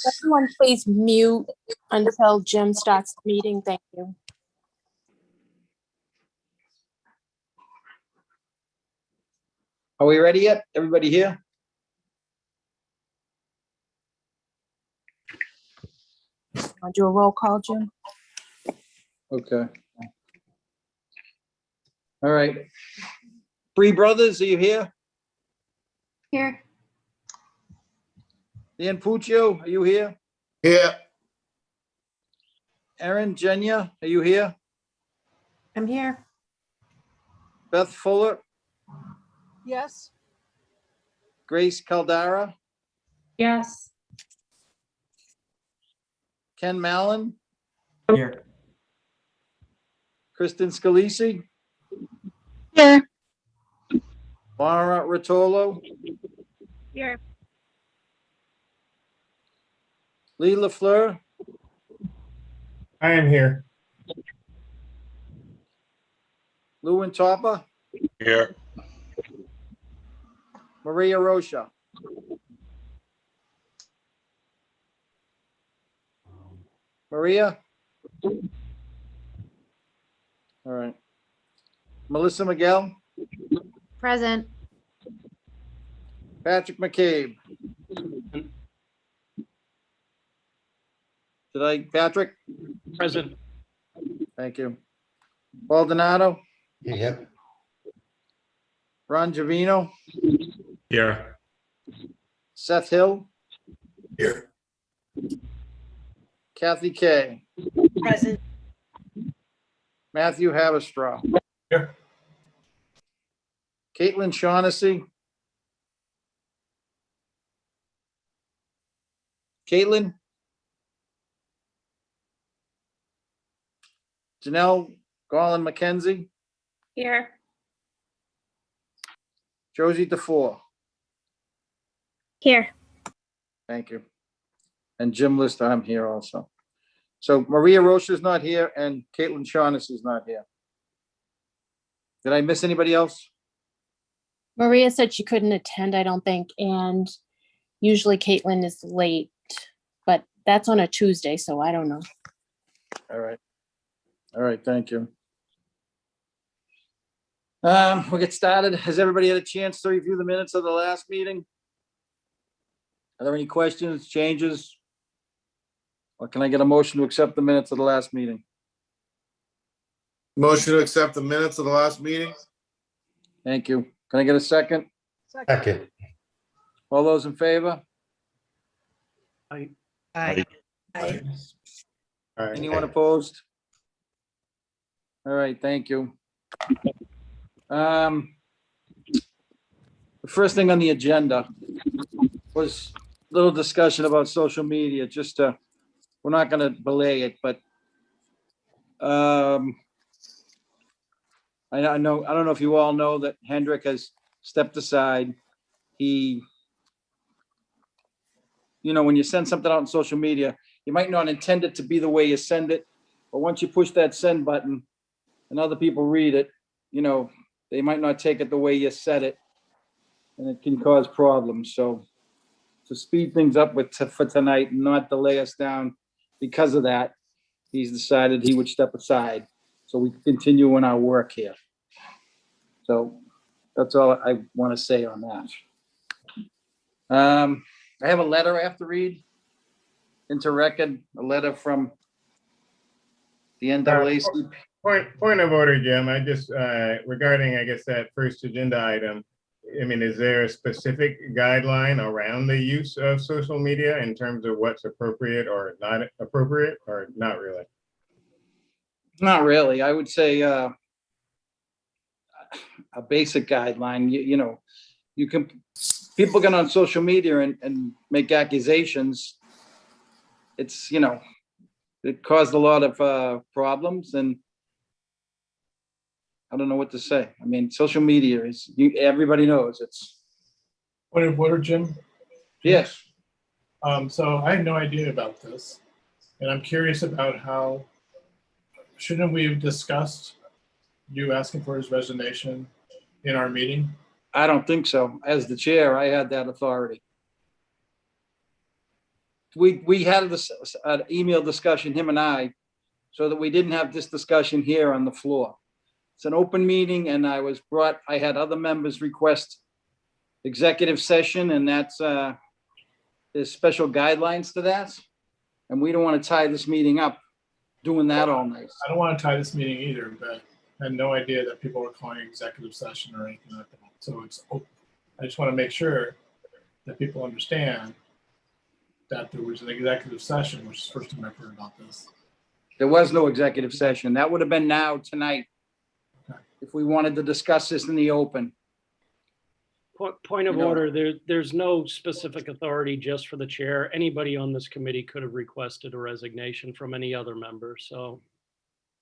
Everyone please mute until Jim starts the meeting. Thank you. Are we ready yet? Everybody here? I'll do a roll call, Jim. Okay. All right. Bree Brothers, are you here? Here. Dan Puccio, are you here? Here. Erin, Jenya, are you here? I'm here. Beth Fuller, Yes. Grace Caldara, Yes. Ken Mallon, Here. Kristen Scalisi, Here. Laura Rotolo, Here. Lee LaFleur, I am here. Lou and Topper, Here. Maria Rocha. Maria? All right. Melissa Miguel, Present. Patrick McCabe. Patrick? Present. Thank you. Paul Donato, Yep. Ron Javino, Here. Seth Hill, Here. Kathy Kay, Present. Matthew Haverstraw, Here. Caitlin Shaughnessy. Caitlin? Janelle Garland McKenzie, Here. Josie DeFore. Here. Thank you. And Jim Lister, I'm here also. So Maria Rocha's not here and Caitlin Shaughnessy's not here. Did I miss anybody else? Maria said she couldn't attend, I don't think, and usually Caitlin is late, but that's on a Tuesday, so I don't know. All right. All right, thank you. We'll get started. Has everybody had a chance to review the minutes of the last meeting? Are there any questions, changes? Or can I get a motion to accept the minutes of the last meeting? Motion to accept the minutes of the last meeting? Thank you. Can I get a second? Second. All those in favor? Aye. All right. Anyone opposed? All right, thank you. The first thing on the agenda was a little discussion about social media, just we're not gonna belay it, but I don't know if you all know that Hendrick has stepped aside. He, when you send something out on social media, you might not intend it to be the way you send it, but once you push that send button and other people read it, they might not take it the way you said it, and it can cause problems. So to speed things up for tonight and not delay us down because of that, he's decided he would step aside so we can continue in our work here. So that's all I want to say on that. I have a letter I have to read into record, a letter from the NAACP. Point of order, Jim. I just, regarding, I guess, that first agenda item, I mean, is there a specific guideline around the use of social media in terms of what's appropriate or not appropriate, or not really? Not really. I would say a basic guideline. You can, people get on social media and make accusations. It's, it caused a lot of problems, and I don't know what to say. I mean, social media is, everybody knows it's. Point of order, Jim. Yes. So I had no idea about this, and I'm curious about how, shouldn't we have discussed you asking for his resignation in our meeting? I don't think so. As the chair, I had that authority. we had this email discussion, him and I, so that we didn't have this discussion here on the floor. It's an open meeting, and I had other members request executive session, and that's, there's special guidelines to that. And we don't want to tie this meeting up doing that all night. I don't want to tie this meeting either, but I had no idea that people were calling executive session or anything like that. So it's open. I just want to make sure that people understand that there was an executive session, which is the first time I've heard about this. There was no executive session. That would have been now tonight. Okay. If we wanted to discuss this in the open. Point of You know- order, there's no specific authority just for the chair. Anybody on this committee could have requested a resignation from any other member, so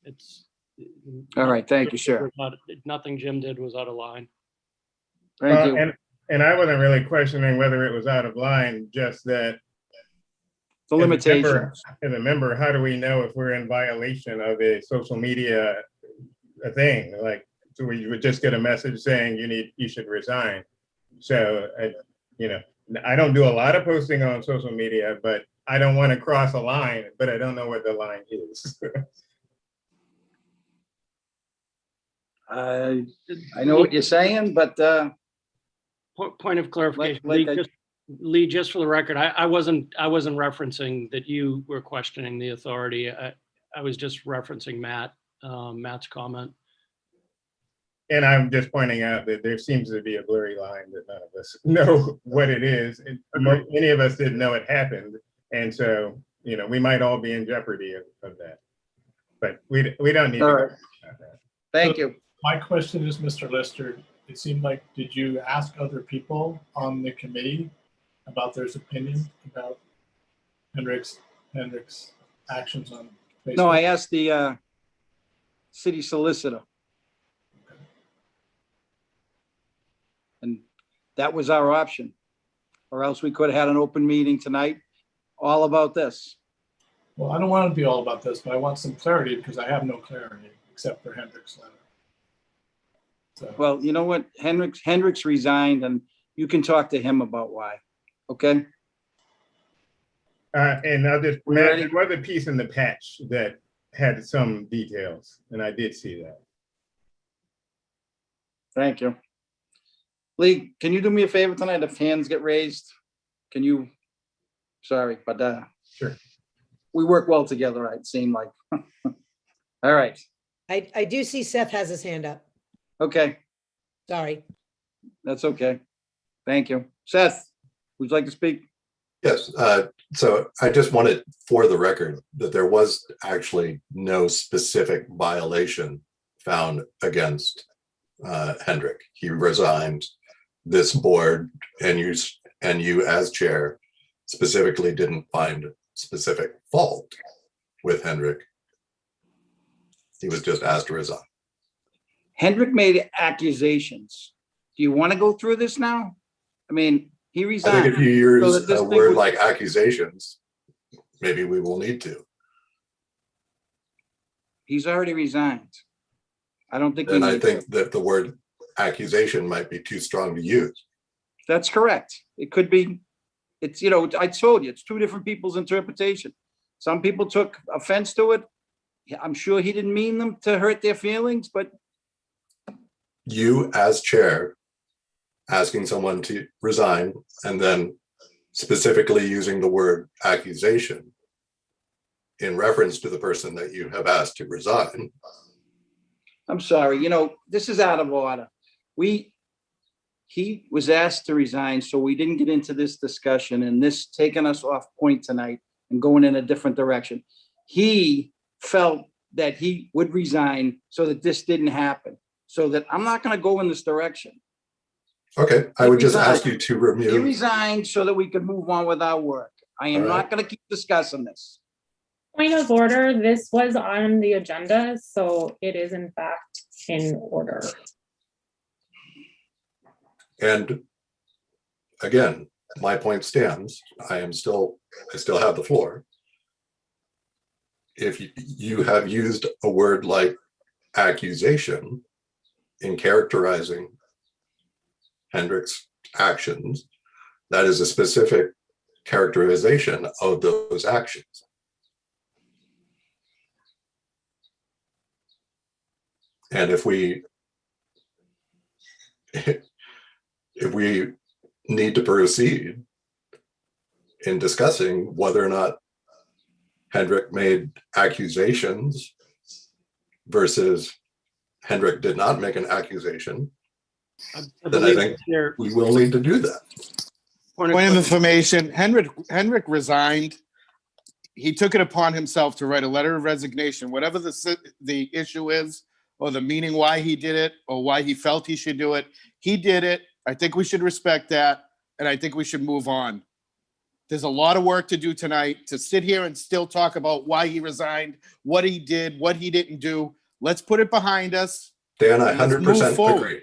it's. All right, thank you, sir. Nothing Jim did was out of line. Thank you. And I wasn't really questioning whether it was out of line, just that The limitations. as a member, how do we know if we're in violation of a social media thing? Like, so we would just get a message saying you should resign. So, I don't do a lot of posting on social media, but I don't want to cross a line, but I don't know what the line is. I know what you're saying, but Point of clarification, like Lee, just for the record, I wasn't referencing that you were questioning the authority. I was just referencing Matt's comment. And I'm just pointing out that there seems to be a blurry line that none of us know what it is. And many of us didn't know it happened. And so, we might all be in jeopardy of that. But we don't need All to. right. Thank you. My question is, Mr. Lister, it seemed like, did you ask other people on the committee about their opinion about Hendrick's actions on Facebook? No, I asked the city solicitor. And that was our option. Or else we could have had an open meeting tonight all about this. Well, I don't want it to be all about this, but I want some clarity because I have no clarity except for Hendrick's letter. So, Well, you know what? Hendricks resigned, and you can talk to him about why. Okay? And I'll just, We Matt, ready? there was a piece in the patch that had some details, and I did see that. Thank you. Lee, can you do me a favor tonight if hands get raised? Can you? Sorry, but Sure. We work well together, it seemed like. All right. I do see Seth has his hand up. Okay, Sorry. that's okay. Thank you. Seth, would you like to speak? Yes, so I just wanted for the record that there was actually no specific violation found against Hendrick. He resigned. This board and you as chair specifically didn't find specific fault with Hendrick. He was just asked to resign. Hendrick made accusations. Do you want to go through this now? I mean, he I resigned. think if you So use that this a thing word would- like accusations, maybe we will need to. He's already resigned. I don't think we And I need to. think that the word accusation might be too strong to use. That's correct. It could be, it's, I told you, it's two different people's interpretation. Some people took offense to it. Yeah, I'm sure he didn't mean them to hurt their feelings, but You as chair asking someone to resign and then specifically using the word accusation in reference to the person that you have asked to resign. I'm sorry, this is out of order. He was asked to resign, so we didn't get into this discussion and this taking us off point tonight and going in a different direction. He felt that he would resign so that this didn't happen. So that I'm not going to go in this direction. Okay, I He would just resigned. ask you to He remove. resigned so that we could move on with our work. I am All right. not going to keep discussing this. Point of order, this was on the agenda, so it is in fact in order. And again, my point stands. I still have the floor. If you have used a word like accusation in characterizing Hendrick's actions, that is a specific characterization of those actions. And if we need to proceed in discussing whether or not Hendrik made accusations versus Hendrik did not make an accusation, I then I believe think there, we will need to do that. point Point of of information, Henrik resigned. He took it upon himself to write a letter of resignation, whatever the issue is, or the meaning why he did it, or why he felt he should do it. He did it. I think we should respect that, and I think we should move on. There's a lot of work to do tonight to sit here and still talk about why he resigned, what he did, what he didn't do. Let's put it behind us. Dan, I and let's move 100% forward. agree.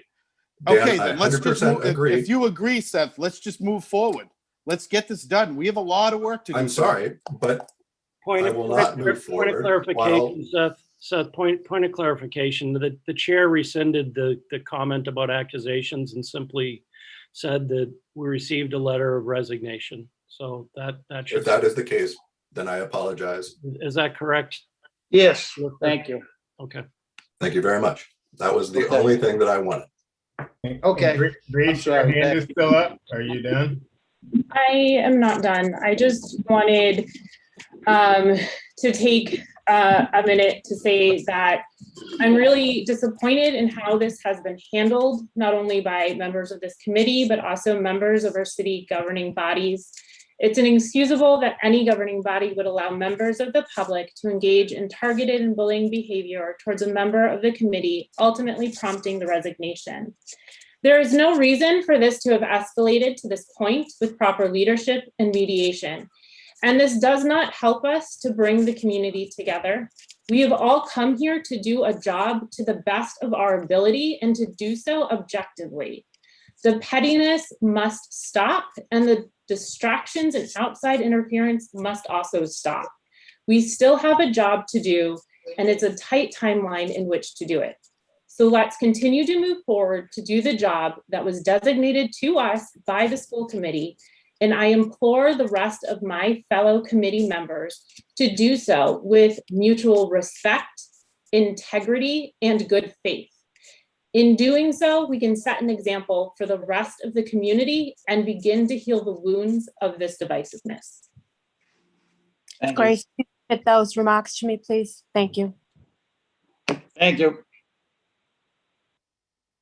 Dan, Okay, I then let's just 100% move. agree. If you agree, Seth, let's just move forward. Let's get this done. We have a lot of work to do. I'm sorry, but point I of, will point not of, move point of forward clarification, Seth, point of clarification. The chair rescinded the comment about accusations and simply said that we received a letter of resignation. So that should. If that is the case, then I apologize. Is that correct? Yes, thank you. Okay. Thank you very much. That was the Okay. only thing that I wanted. Okay. Reese, your sorry, hand is Becky. still up. Are you done? I am not done. I just wanted to take a minute to say that I'm really disappointed in how this has been handled, not only by members of this committee, but also members of our city governing bodies. It's inexcusable that any governing body would allow members of the public to engage in targeted and bullying behavior towards a member of the committee, ultimately prompting the resignation. There is no reason for this to have escalated to this point with proper leadership and mediation. And this does not help us to bring the community together. We have all come here to do a job to the best of our ability and to do so objectively. The pettiness must stop, and the distractions and outside interference must also stop. We still have a job to do, and it's a tight timeline in which to do it. So let's continue to move forward to do the job that was designated to us by the school committee. And I implore the rest of my fellow committee members to do so with mutual respect, integrity, and good faith. In doing so, we can set an example for the rest of the community and begin to heal the wounds of this divisiveness. Thank you. Grace, get those remarks to me, please. Thank you. Thank you.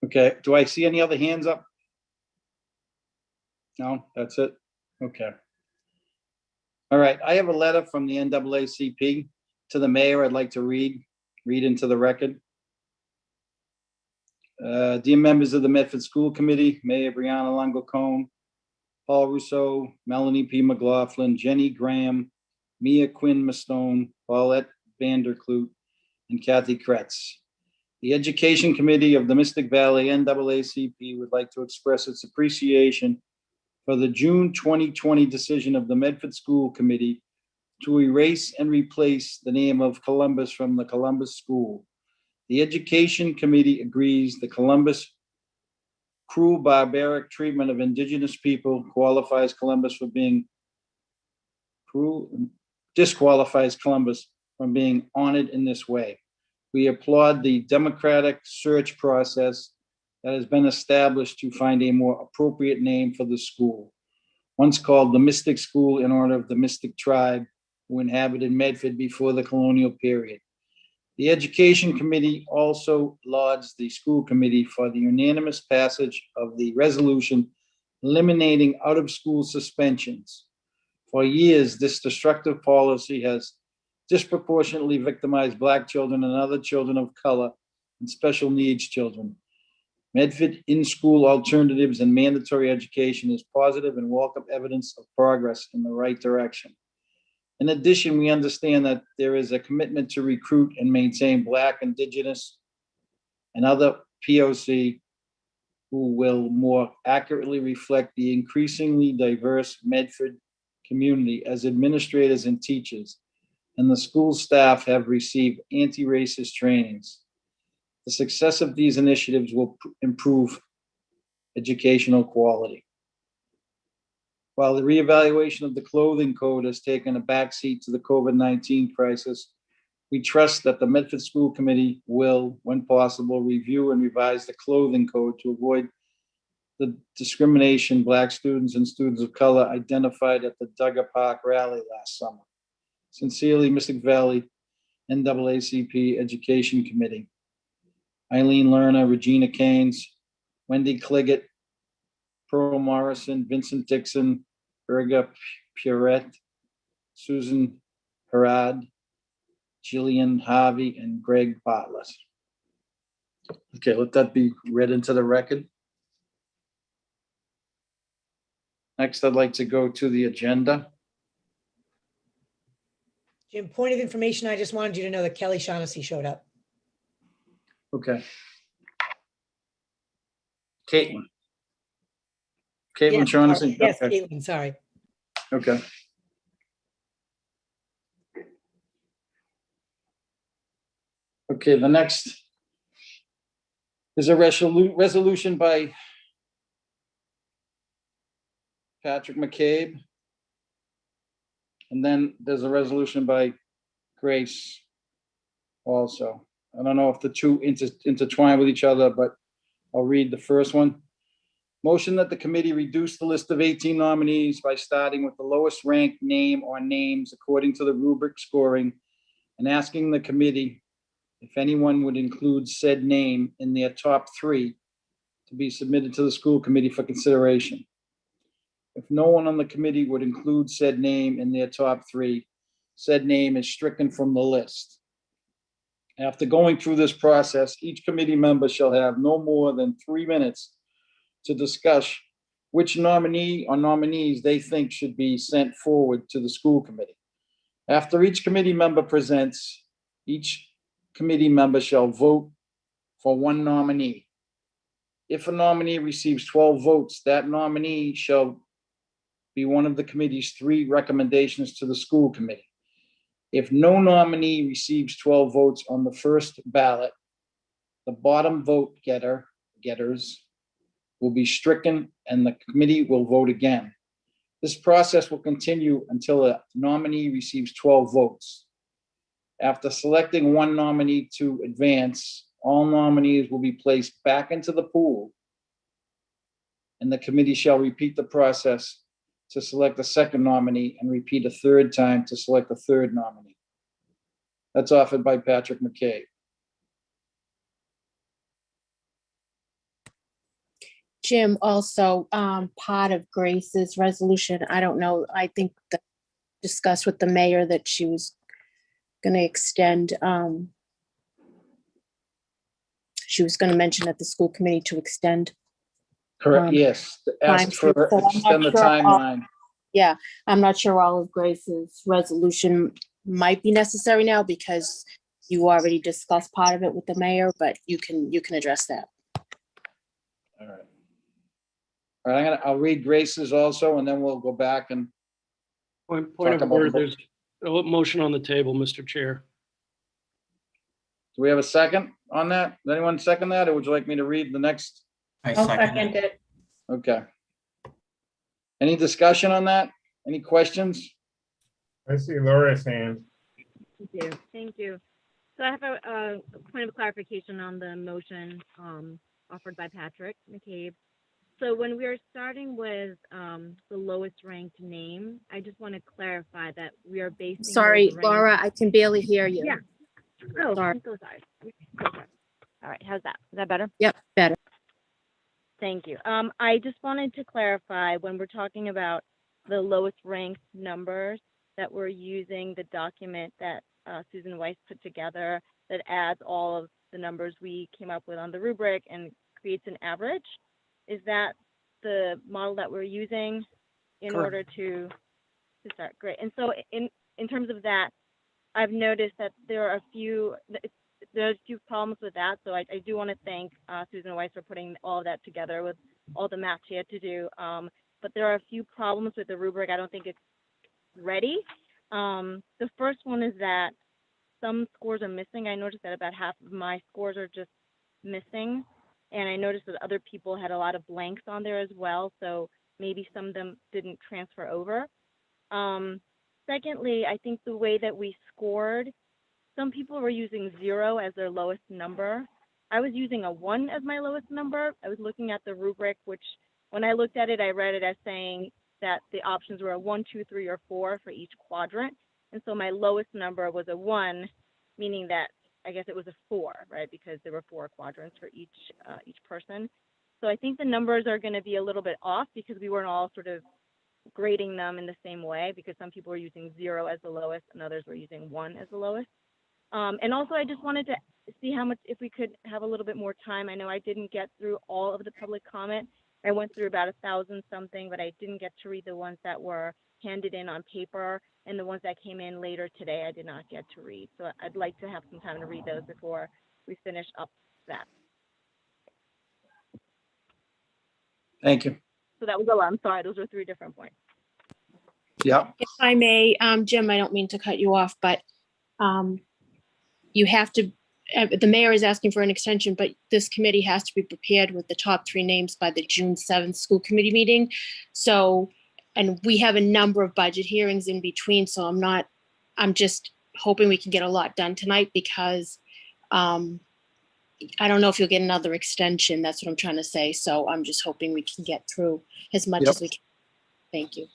Okay, do I see any other hands up? No, that's it? Okay. All right, I have a letter from the NAACP to the mayor I'd like to read into the record. Dear members of the Medford School Committee, Mayor Brianna Longo-Cone, Paul Rousseau, Melanie P. McLaughlin, Jenny Graham, Mia Quinn Mastone, Paulette Vanderkloot, and Kathy Kretz. The Education Committee of the Mystic Valley NAACP would like to express its appreciation for the June 2020 decision of the Medford School Committee to erase and replace the name of Columbus from the Columbus School. The Education Committee agrees the Columbus cruel, barbaric treatment of indigenous people qualifies Columbus for being cruel, disqualifies Columbus from being honored in this way. We applaud the democratic search process that has been established to find a more appropriate name for the school, once called the Mystic School in honor of the Mystic tribe who inhabited Medford before the colonial period. The Education Committee also lauds the school committee for the unanimous passage of the resolution eliminating out-of-school suspensions. For years, this destructive policy has disproportionately victimized Black children and other children of color and special needs children. Medford in-school alternatives and mandatory education is positive and welcome evidence of progress in the right direction. In addition, we understand that there is a commitment to recruit and maintain Black, Indigenous, and other POC who will more accurately reflect the increasingly diverse Medford community as administrators and teachers, and the school staff have received anti-racist trainings. The success of these initiatives will improve educational quality. While the reevaluation of the clothing code has taken a backseat to the COVID-19 crisis, we trust that the Medford School Committee will, when possible, review and revise the clothing code to avoid the discrimination Black students and students of color identified at the Duggar Park rally last summer. Sincerely, Mystic Valley NAACP Education Committee. Eileen Lerner, Regina Keynes, Wendy Cliggett, Pearl Morrison, Vincent Dixon, Berga Purette, Susan Harad, Jillian Harvey, and Greg Bartlett. Okay, let that be read into the record. Next, I'd like to go to the agenda. Jim, point of information, I just wanted you to know that Kelly Shaughnessy showed up. Okay. Caitlin. Caitlin Yes, Shaughnessy? Yes, Okay. Caitlin, sorry. Okay. Okay, the next is a resolution by Patrick McCabe. And then there's a resolution by Grace also. I don't know if the two intertwine with each other, but I'll read the first one. Motion that the committee reduce the list of 18 nominees by starting with the lowest ranked name or names according to the rubric scoring and asking the committee if anyone would include said name in their top 3 to be submitted to the school committee for consideration. If no one on the committee would include said name in their top 3, said name is stricken from the list. After going through this process, each committee member shall have no more than 3 minutes to discuss which nominee or nominees they think should be sent forward to the school committee. After each committee member presents, each committee member shall vote for one nominee. If a nominee receives 12 votes, that nominee shall be one of the committee's 3 recommendations to the school committee. If no nominee receives 12 votes on the first ballot, the bottom vote getters will be stricken and the committee will vote again. This process will continue until a nominee receives 12 votes. After selecting one nominee to advance, all nominees will be placed back into the pool and the committee shall repeat the process to select a second nominee and repeat a third time to select a third nominee. That's offered by Patrick McCabe. Jim, also, part of Grace's resolution, I don't know, I think that discussed with the mayor that she was gonna extend, she was gonna mention at the school committee to extend. Correct, yes, ask for, so I'm not extend the sure if all- timeline. Yeah, I'm not sure all of Grace's resolution might be necessary now because you already discussed part of it with the mayor, but you can address that. All right. All right, I'll read Grace's also, and then we'll go back and Point Talk of about order, the- there's a motion on the table, Mr. Chair. do we have a second on that? Does anyone second that, or would you like me to read the next? I'll second it. Okay. Any discussion on that? Any questions? I see Laura's hand. Thank you. Thank you. So I have a point of clarification on the motion offered by Patrick McCabe. So when we are starting with the lowest ranked name, I just want to clarify that we are basing. Sorry, those ranked- Laura, I can barely hear you. Yeah. Oh, Sorry. I'm so sorry. All right, how's that? Is that better? Yep, better. Thank you. I just wanted to clarify when we're talking about the lowest ranked numbers that we're using the document that Susan Weiss put together that adds all of the numbers we came up with on the rubric and creates an average. Is that the model that we're using in Correct. order to start? Great. And so in terms of that, I've noticed that there are a few problems with that. So I do want to thank Susan Weiss for putting all of that together with all the math she had to do. But there are a few problems with the rubric. I don't think it's ready. The first one is that some scores are missing. I noticed that about half of my scores are just missing. And I noticed that other people had a lot of blanks on there as well. So maybe some of them didn't transfer over. Secondly, I think the way that we scored, some people were using 0 as their lowest number. I was using a 1 as my lowest number. I was looking at the rubric, which when I looked at it, I read it as saying that the options were a 1, 2, 3, or 4 for each quadrant. And so my lowest number was a 1, meaning that I guess it was a 4, right? Because there were 4 quadrants for each person. So I think the numbers are going to be a little bit off because we weren't all sort of grading them in the same way, because some people were using 0 as the lowest and others were using 1 as the lowest. And also I just wanted to see how much, if we could have a little bit more time. I know I didn't get through all of the public comment. I went through about 1,000 something, but I didn't get to read the ones that were handed in on paper, and the ones that came in later today I did not get to read. So I'd like to have some time to read those before we finish up that. Thank you. So that was a lot. I'm sorry, those were 3 different points. Yeah. If I may, Jim, I don't mean to cut you off, but you have to, the mayor is asking for an extension, but this committee has to be prepared with the top 3 names by the June 7th school committee meeting. So, and we have a number of budget hearings in between, so I'm just hoping we can get a lot done tonight, because I don't know if you'll get another extension. That's what I'm trying to say. So I'm just hoping we can get through as much as we can. Thank you.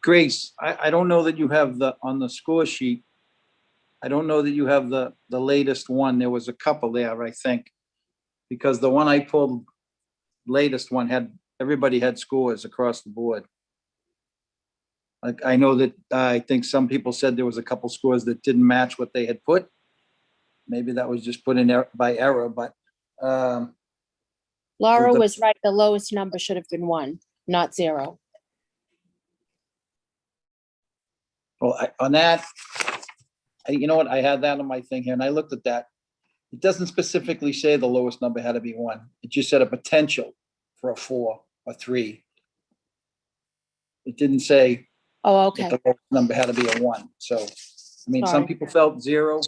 Grace, I don't know that you have on the score sheet, I don't know that you have the latest one. There was a couple there, I think, because the one I pulled, latest one, everybody had scores across the board. Like, I know that I think some people said there was a couple scores that didn't match what they had put. Maybe that was just put in there by error, but Laura was right. The lowest number should have been 1, not 0. well, on that, you know what? I had that on my thing here and I looked at that. It doesn't specifically say the lowest number had to be 1. It just said a potential for a 4 or 3. It didn't say Oh, that okay. the lowest number had to be a 1. So, I mean, some Sorry. people felt 0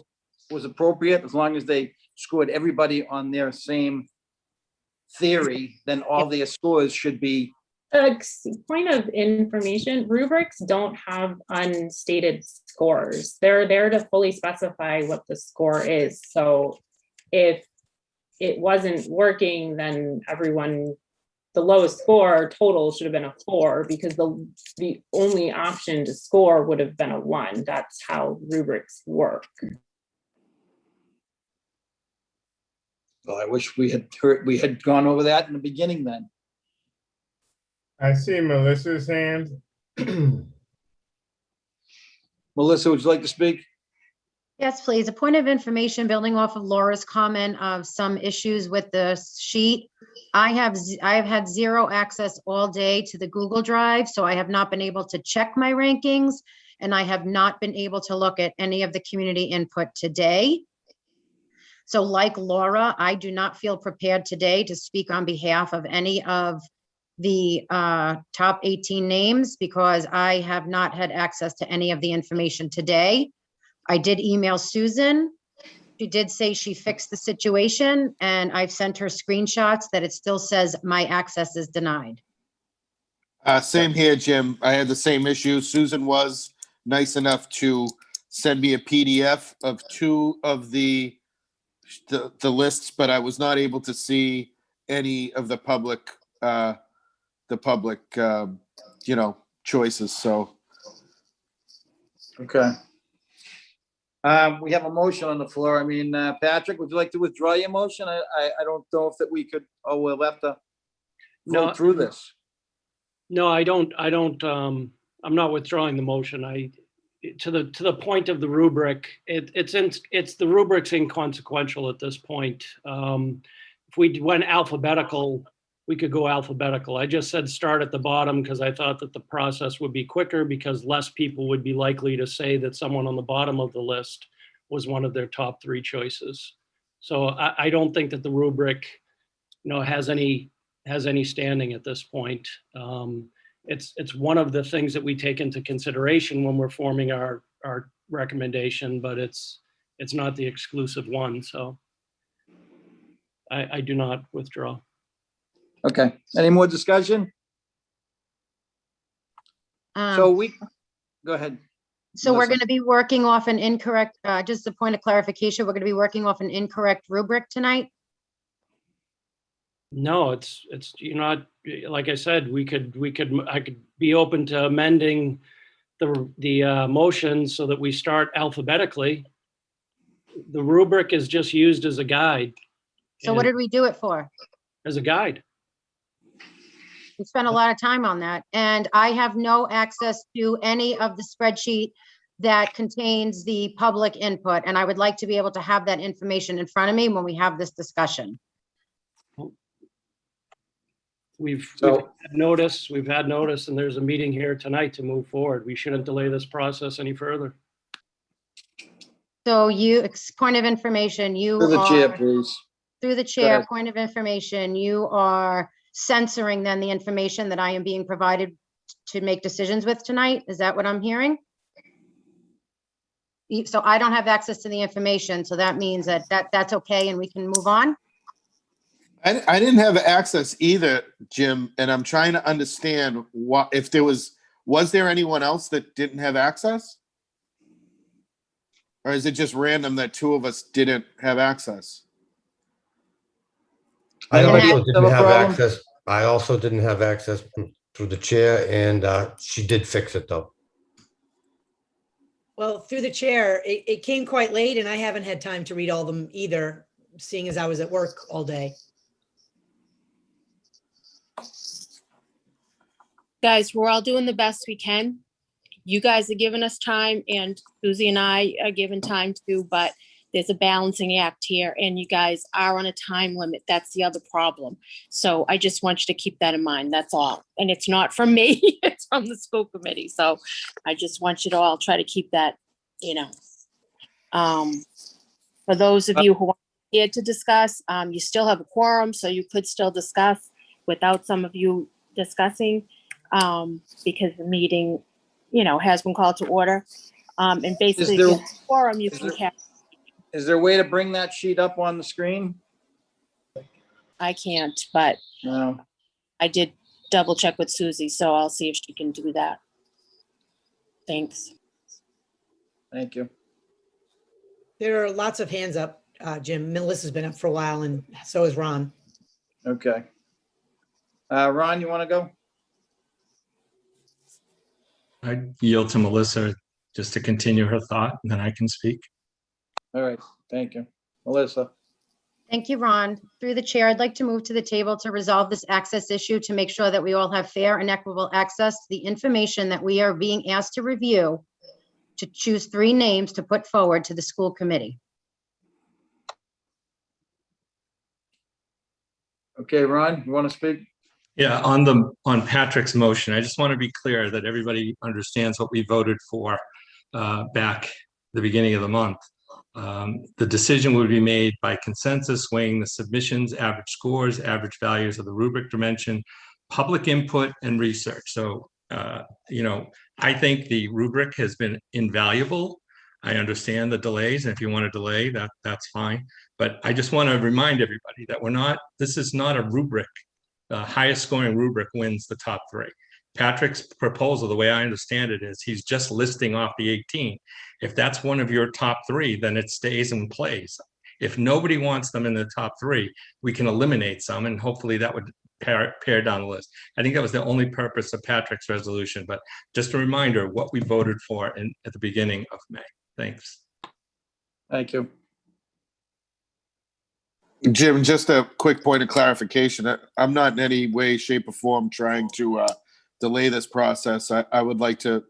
was appropriate as long as they scored everybody on their same theory, then all their scores should be. Point of information, rubrics don't have unstated scores. They're there to fully specify what the score is. So if it wasn't working, then the lowest score total should have been a 4, because the only option to score would have been a 1. That's how rubrics work. Well, I wish we had gone over that in the beginning then. I see Melissa's hand. Melissa, would you like to speak? Yes, please. A point of information, building off of Laura's comment of some issues with the sheet. I have had 0 access all day to the Google Drive, so I have not been able to check my rankings, and I have not been able to look at any of the community input today. So like Laura, I do not feel prepared today to speak on behalf of any of the top 18 names, because I have not had access to any of the information today. I did email Susan. She did say she fixed the situation, and I've sent her screenshots that it still says my access is denied. Same here, Jim. I had the same issue. Susan was nice enough to send me a PDF of 2 of the lists, but I was not able to see any of the public choices. So, Okay. We have a motion on the floor. I mean, Patrick, would you like to withdraw your motion? I don't know if that we could, we'll have to go No. through this. No, I don't, I'm not withdrawing the motion. To the point of the rubric, it's the rubric's inconsequential at this point. If we went alphabetical, we could go alphabetical. I just said start at the bottom because I thought that the process would be quicker, because less people would be likely to say that someone on the bottom of the list was one of their top 3 choices. So I don't think that the rubric, has any standing at this point. It's one of the things that we take into consideration when we're forming our recommendation, but it's not the exclusive one. So I do not withdraw. Okay. Any more discussion? So go ahead. So we're Melissa. going to be working off an incorrect, just a point of clarification, we're going to be working off an incorrect rubric tonight? No, it's, you're not, like I said, I could be open to amending the motion so that we start alphabetically. The rubric is just used as a guide. So what did we do it for? As a guide. We spent a lot of time on that, and I have no access to any of the spreadsheet that contains the public input, and I would like to be able to have that information in front of me when we have this discussion. We've had notice, and there's a meeting here tonight to move forward. We shouldn't delay this process any further. So point of information, you To the chair, are, please. through the Go chair, ahead. point of information, you are censoring then the information that I am being provided to make decisions with tonight? Is that what I'm hearing? So I don't have access to the information, so that means that's okay and we can move on? I didn't have access either, Jim, and I'm trying to understand what, if there was there anyone else that didn't have access? Or is it just random that two of us didn't have access? I Anybody also else didn't have a have problem? access. I also didn't have access through the chair, and she did fix it though. Well, through the chair, it came quite late and I haven't had time to read all of them either, seeing as I was at work all day. Guys, we're all doing the best we can. You guys are giving us time and Susie and I are given time too, but there's a balancing act here and you guys are on a time limit. That's the other problem. So I just want you to keep that in mind. That's all. And it's not from me, it's from the school committee. So I just want you to all try to keep that, for those of you who are here to discuss, you still have a quorum, so you could still discuss without some of you discussing, because the meeting, has been called to order. And basically, if you have a quorum, you can carry. Is there a way to bring that sheet up on the screen? I can't, but No. I did double check with Susie, so I'll see if she can do that. Thanks. Thank you. There are lots of hands up, Jim. Melissa's been up for a while and so is Ron. Okay. Ron, you want to go? I yield to Melissa just to continue her thought, and then I can speak. All right, thank you. Melissa. Thank you, Ron. Through the chair, I'd like to move to the table to resolve this access issue to make sure that we all have fair and equitable access to the information that we are being asked to review, to choose 3 names to put forward to the school committee. Okay, Ron, you want to speak? Yeah, on Patrick's motion, I just want to be clear that everybody understands what we voted for back the beginning of the month. The decision would be made by consensus, weighing the submissions, average scores, average values of the rubric dimension, public input, and research. So, I think the rubric has been invaluable. I understand the delays, and if you want to delay, that's fine. But I just want to remind everybody that this is not a rubric. The highest scoring rubric wins the top 3. Patrick's proposal, the way I understand it, is he's just listing off the 18. If that's one of your top 3, then it stays in place. If nobody wants them in the top 3, we can eliminate some, and hopefully that would pare down the list. I think that was the only purpose of Patrick's resolution, but just a reminder what we voted for at the beginning of May. Thanks. Thank you. Jim, just a quick point of clarification. I'm not in any way, shape, or form trying to delay this process. I would like to,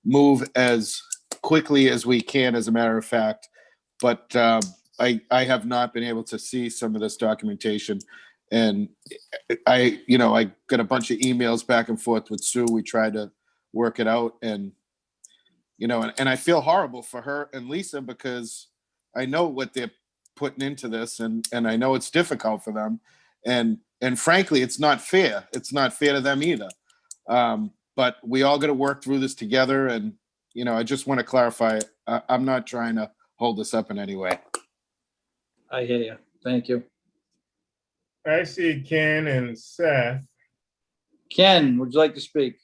move as quickly as we can, as a matter of fact. But I have not been able to see some of this documentation. And I got a bunch of emails back and forth with Sue. We tried to work it out, and and I feel horrible for her and Lisa, because I know what they're putting into this, and I know it's difficult for them, and frankly, it's not fair. It's not fair to them either. But we all got to work through this together, and I just want to clarify, I'm not trying to hold this up in any way. I hear you. Thank you. I see Ken and Seth. Ken, would you like to speak?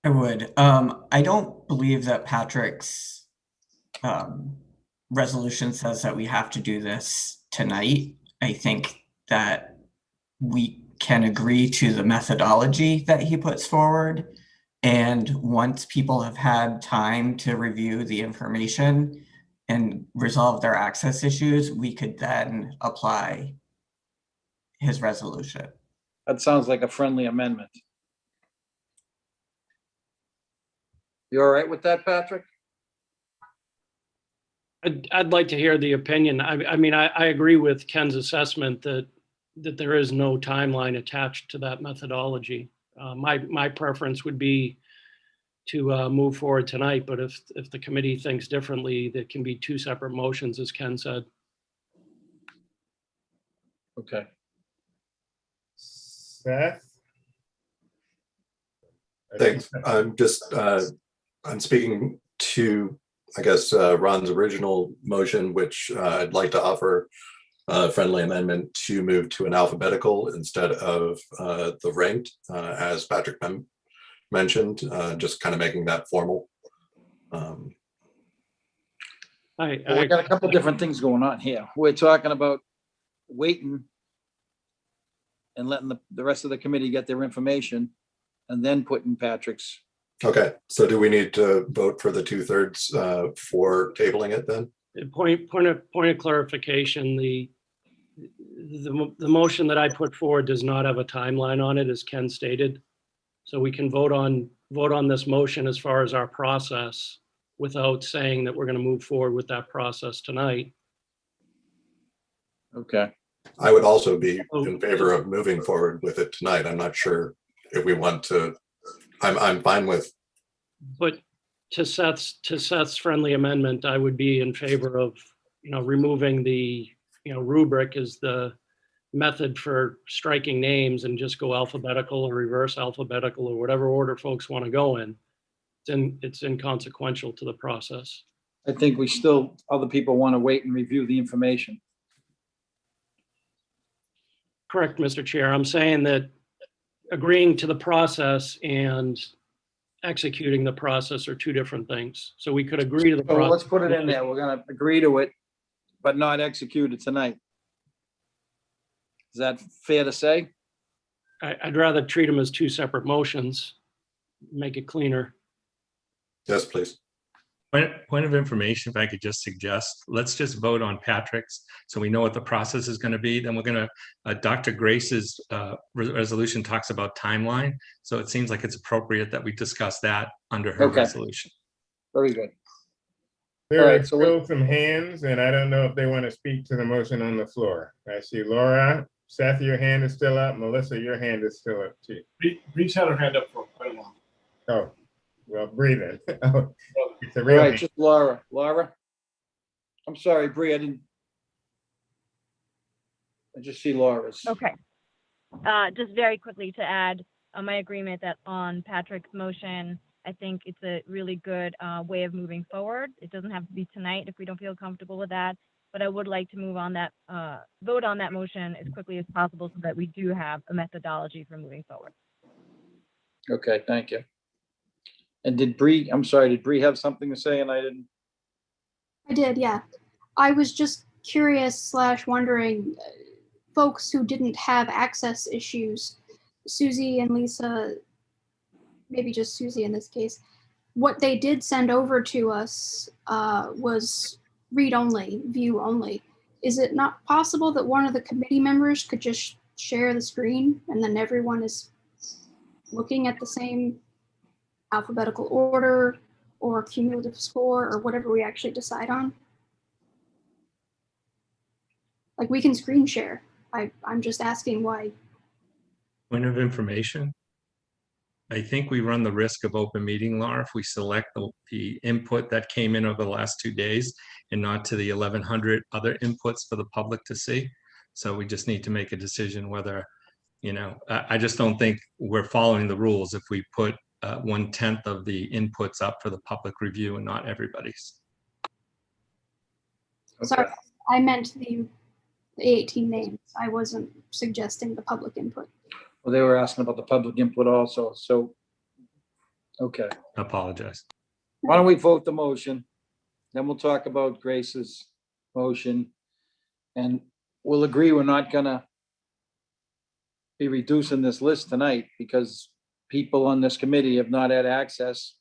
I would. I don't believe that Patrick's resolution says that we have to do this tonight. I think that we can agree to the methodology that he puts forward. And once people have had time to review the information and resolve their access issues, we could then apply his resolution. That sounds like a friendly amendment. You all right with that, Patrick? I'd like to hear the opinion. I mean, I agree with Ken's assessment that there is no timeline attached to that methodology. My preference would be to move forward tonight, but if the committee thinks differently, there can be two separate motions, as Ken said. Okay. Seth? Thanks. I'm speaking to, I guess, Ron's original motion, which I'd like to offer a friendly amendment to move to an alphabetical instead of the ranked, as Patrick mentioned, just kind of making that formal. Well, we got a couple different things going on here. We're talking about waiting and letting the rest of the committee get their information and then putting Patrick's. Okay, so do we need to vote for the 2/3 for tabling it then? Point of clarification, the motion that I put forward does not have a timeline on it, as Ken stated. So we can vote on this motion as far as our process without saying that we're going to move forward with that process tonight. Okay. I would also be in favor of moving forward with it tonight. I'm not sure if we want to, I'm fine with. But to Seth's friendly amendment, I would be in favor of, removing the, rubric as the method for striking names and just go alphabetical or reverse alphabetical or whatever order folks want to go in. It's inconsequential to the process. I think other people want to wait and review the information. Correct, Mr. Chair. I'm saying that agreeing to the process and executing the process are two different things. So we could agree to the So process. let's put it in there. We're going to agree to it, but not execute it tonight. Is that fair to say? I'd rather treat them as two separate motions, make it cleaner. Yes, please. Point of information, if I could just suggest, let's just vote on Patrick's so we know what the process is going to be. Then we're going to, Dr. Grace's resolution talks about timeline. So it seems like it's appropriate that we discuss that under her resolution. Very good. There are still some hands, and I don't know if they want to speak to the motion on the floor. I see Laura. Seth, your hand is still up. Melissa, your hand is still up too. Bree's had her hand up for quite a while. Oh, well, breathing. It's a All real right, hand. just Laura. Laura? I'm sorry, Bree, I just see Laura's. Okay. Just very quickly to add my agreement that on Patrick's motion, I think it's a really good way of moving forward. It doesn't have to be tonight if we don't feel comfortable with that, but I would like to move on that, vote on that motion as quickly as possible so that we do have a methodology for moving forward. Okay, thank you. And did Bree have something to say and I didn't? I did, yeah. I was just curious / wondering, folks who didn't have access issues, Susie and Lisa, maybe just Susie in this case, what they did send over to us was read only, view only. Is it not possible that one of the committee members could just share the screen and then everyone is looking at the same alphabetical order or cumulative score or whatever we actually decide on? Like, we can screen share. I'm just asking why. Point of information. I think we run the risk of open meeting law if we select the input that came in over the last 2 days and not to the 1,100 other inputs for the public to see. So we just need to make a decision whether, I just don't think we're following the rules if we put 1/10 of the inputs up for the public review and not everybody's. Okay. Sorry, I meant the 18 names. I wasn't suggesting the public input. Well, they were asking about the public input also. So Okay. I apologize. Why don't we vote the motion? Then we'll talk about Grace's motion. And we'll agree we're not gonna be reducing this list tonight because people on this committee have not had access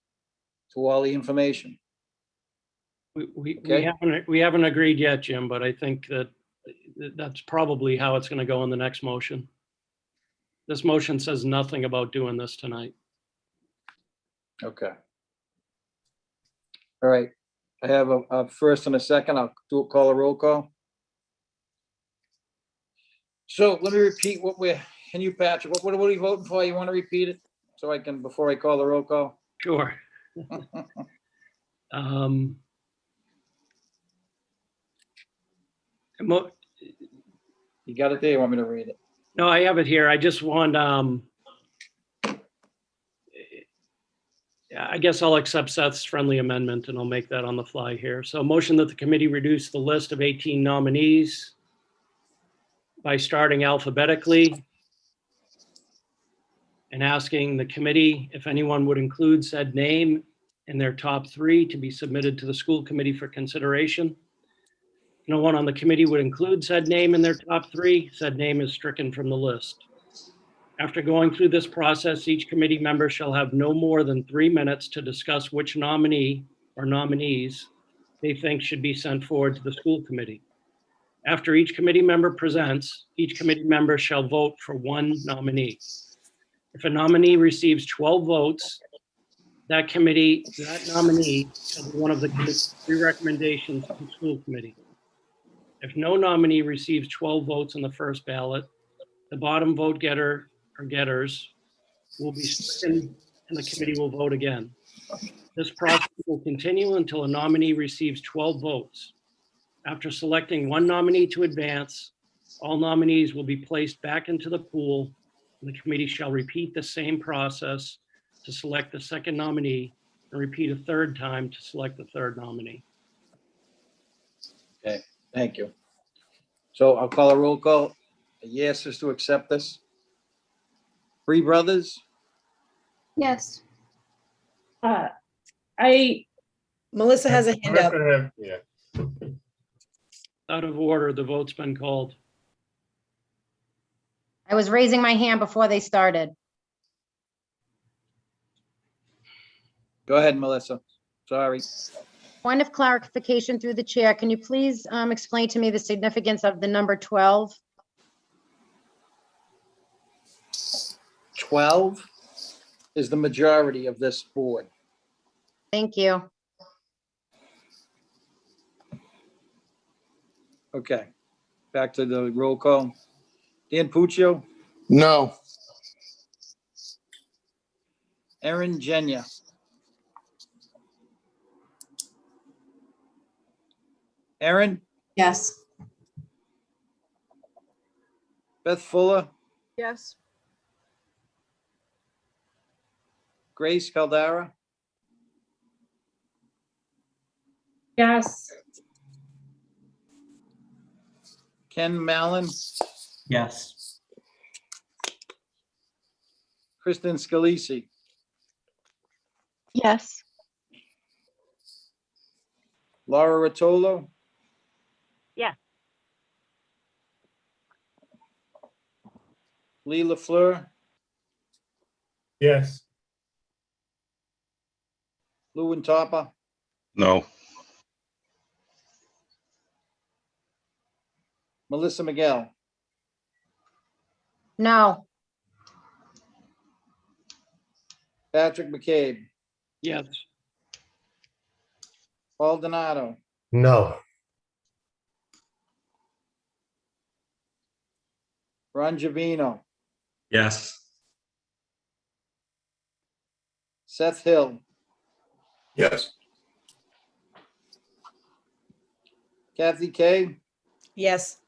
to all the information. We Okay. haven't agreed yet, Jim, but I think that's probably how it's gonna go in the next motion. This motion says nothing about doing this tonight. Okay. All right. I have a first and a second. I'll call a roll call. So let me repeat can you, Patrick, what are we voting for? You want to repeat it? So I can, before I call the roll call? Sure. You got it there? You want me to read it? No, I have it here. I just want, I guess I'll accept Seth's friendly amendment and I'll make that on the fly here. So motion that the committee reduce the list of 18 nominees by starting alphabetically and asking the committee if anyone would include said name in their top 3 to be submitted to the school committee for consideration. No one on the committee would include said name in their top 3. Said name is stricken from the list. After going through this process, each committee member shall have no more than 3 minutes to discuss which nominee or nominees they think should be sent forward to the school committee. After each committee member presents, each committee member shall vote for one nominee. If a nominee receives 12 votes, that nominee shall be one of the committee's 3 recommendations to the school committee. If no nominee receives 12 votes on the first ballot, the bottom vote getter or getters will be stricken and the committee will vote again. This process will continue until a nominee receives 12 votes. After selecting one nominee to advance, all nominees will be placed back into the pool. The committee shall repeat the same process to select the second nominee and repeat a third time to select the third nominee. Okay, thank you. So I'll call a roll call. A yes is to accept this. Bree Brothers, Yes. Melissa has a hand up. Yeah. Out of order, the vote's been called. I was raising my hand before they started. go ahead, Melissa. Sorry. Point of clarification through the chair. Can you please explain to me the significance of the number 12? 12 is the majority of this board. Thank you. Okay, back to the roll call. Dan Puccio, No. Erin Genya, Erin, Yes. Beth Fuller, Yes. Grace Caldara, Yes. Ken Mallon, Yes. Kristen Scalisi, Yes. Laura Rotolo, Yes. Lee LaFleur, Yes. Lou Tapa, No. Melissa Miguel, No. Patrick McCabe, Yes. Paul Donato, No. Ron Javino, Yes. Seth Hill, Yes. Kathy Kay, Yes.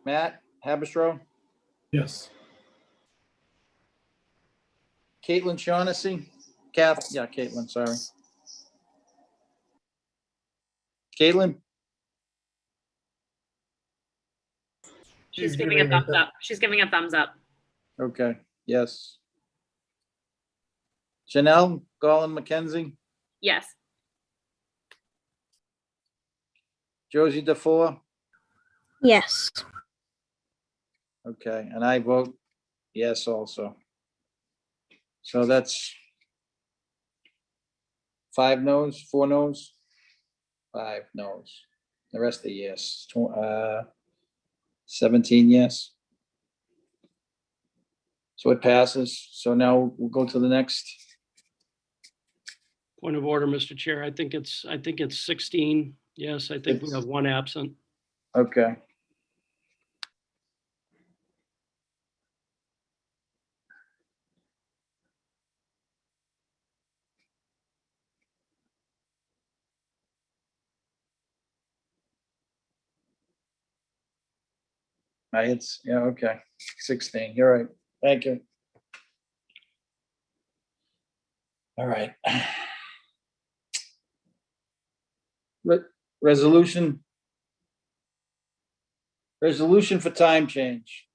Matt Habistro, Yes. Caitlin Shaughnessy, Caitlin, sorry. Caitlin, She's She's giving a giving a thumbs up. She's giving a thumbs up. okay, yes. Janelle Gollan McKenzie, Yes. Josie DeFore. Yes. Okay, and I vote yes also. So that's 5 noes, 4 noes, 5 noes. The rest are yes. 17 yes. So it passes. So now we'll go to the next. Point of order, Mr. Chair. I think it's 16. Yes, I think we have 1 absent. Okay. It's, yeah, okay. 16. You're right. Thank you. All right. Resolution for time change.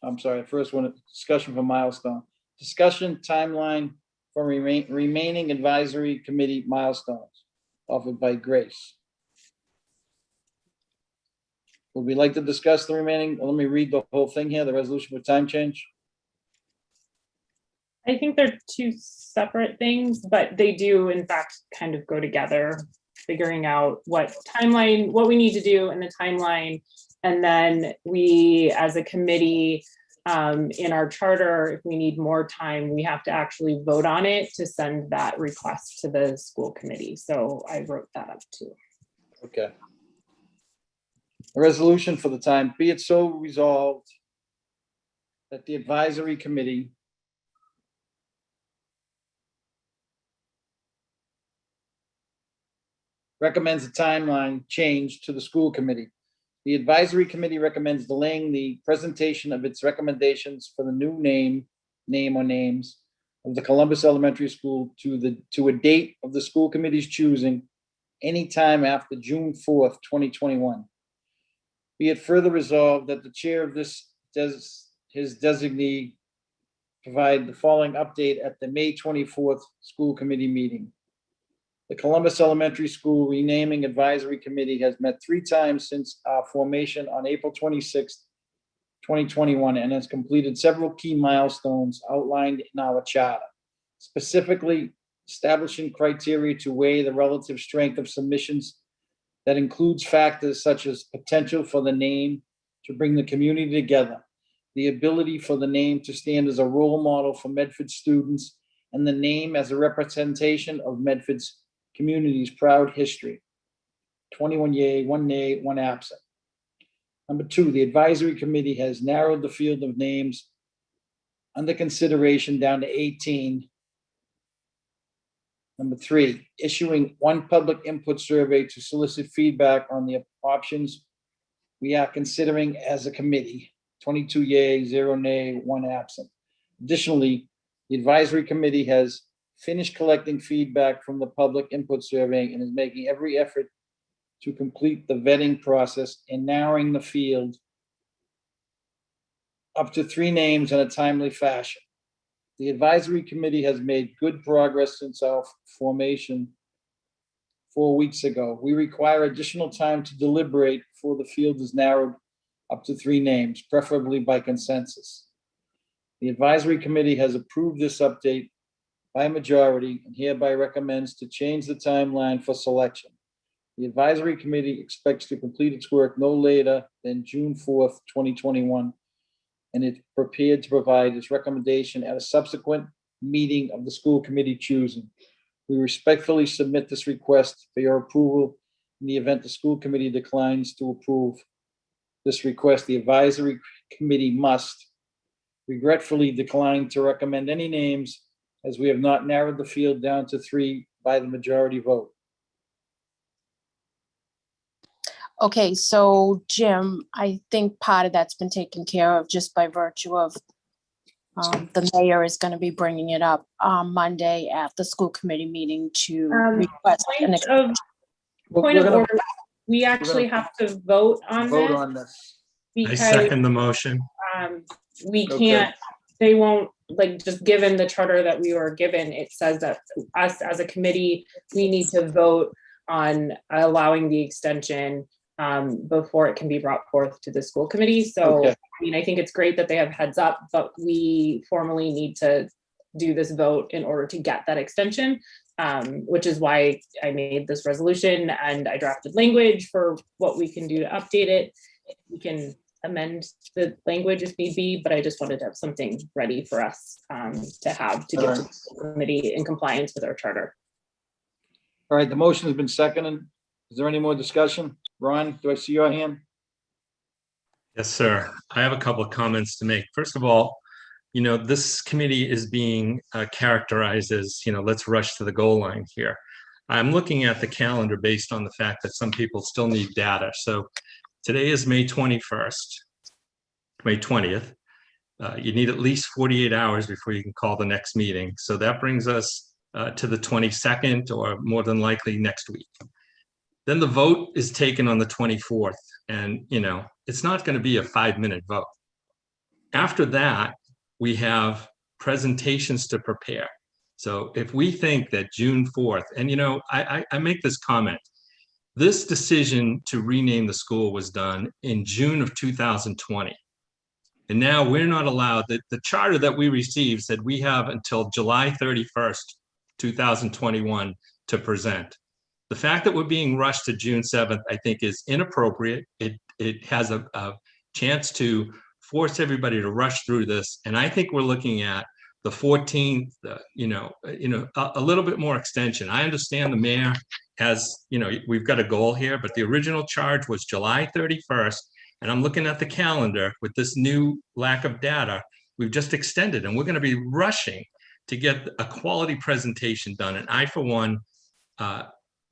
I'm sorry, first one, discussion for milestone. Discussion timeline for remaining advisory committee milestones offered by Grace. Would we like to discuss the remaining? Let me read the whole thing here, the resolution for time change. I think they're 2 separate things, but they do in fact kind of go together, figuring out what timeline, what we need to do in the timeline. And then we, as a committee, in our charter, if we need more time, we have to actually vote on it to send that request to the school committee. So I wrote that up too. Okay. A resolution for the time, be it so resolved that the advisory committee recommends a timeline change to the school committee. The advisory committee recommends delaying the presentation of its recommendations for the new name or names of the Columbus Elementary School to a date of the school committee's choosing anytime after June 4th, 2021. Be it further resolved that the chair of his designee provide the following update at the May 24th school committee meeting. The Columbus Elementary School Renaming Advisory Committee has met 3 times since our formation on April 26th, 2021, and has completed several key milestones outlined in our charter, specifically establishing criteria to weigh the relative strength of submissions that includes factors such as potential for the name to bring the community together, the ability for the name to stand as a role model for Medford students, and the name as a representation of Medford's community's proud history. 21 yea, 1 nay, 1 absent. Number 2, the advisory committee has narrowed the field of names under consideration down to 18. Number 3, issuing 1 public input survey to solicit feedback on the options we are considering as a committee. 22 yea, 0 nay, 1 absent. Additionally, the advisory committee has finished collecting feedback from the public input survey and is making every effort to complete the vetting process and narrowing the field up to 3 names in a timely fashion. The advisory committee has made good progress since our formation 4 weeks ago. We require additional time to deliberate before the field is narrowed up to 3 names, preferably by consensus. The advisory committee has approved this update by majority and hereby recommends to change the timeline for selection. The advisory committee expects to complete its work no later than June 4th, 2021, and it's prepared to provide its recommendation at a subsequent meeting of the school committee choosing. We respectfully submit this request for your approval. In the event the school committee declines to approve this request, the advisory committee must regretfully decline to recommend any names, as we have not narrowed the field down to 3 by the majority vote. Okay, so Jim, I think part of that's been taken care of just by virtue of the mayor is going to be bringing it up on Monday at the school committee meeting to request an Point of order, we actually have to vote on this on this. I because second the motion. we can't, they won't like, just given the charter that we were given, it says that us as a committee, we need to vote on allowing the extension before it can be brought forth to the school committee. So, Okay. I mean, I think it's great that they have heads up, but we formally need to do this vote in order to get that extension, which is why I made this resolution and I drafted language for what we can do to update it. We can amend the language if need be, but I just wanted to have something ready for us to have to get to the school committee in compliance with our charter. All right, the motion has been seconded. Is there any more discussion? Ron, do I see your hand? Yes, sir. I have a couple of comments to make. First of all, you know, this committee is being characterized as, you know, let's rush to the goal line here. I'm looking at the calendar based on the fact that some people still need data. So today is May 21st, May 20th. You need at least 48 hours before you can call the next meeting. So that brings us to the 22nd, or more than likely next week. Then the vote is taken on the 24th. And, you know, it's not going to be a 5-minute vote. After that, we have presentations to prepare. So if we think that June 4th, and, you know, I make this comment, this decision to rename the school was done in June of 2020. And now we're not allowed, the charter that we received said we have until July 31st, 2021 to present. The fact that we're being rushed to June 7th, I think, is inappropriate. It has a chance to force everybody to rush through this. And I think we're looking at the 14th, a little bit more extension. I understand the mayor has, you know, we've got a goal here, but the original charge was July 31st. And I'm looking at the calendar with this new lack of data, we've just extended, and we're going to be rushing to get a quality presentation done. And I, for one,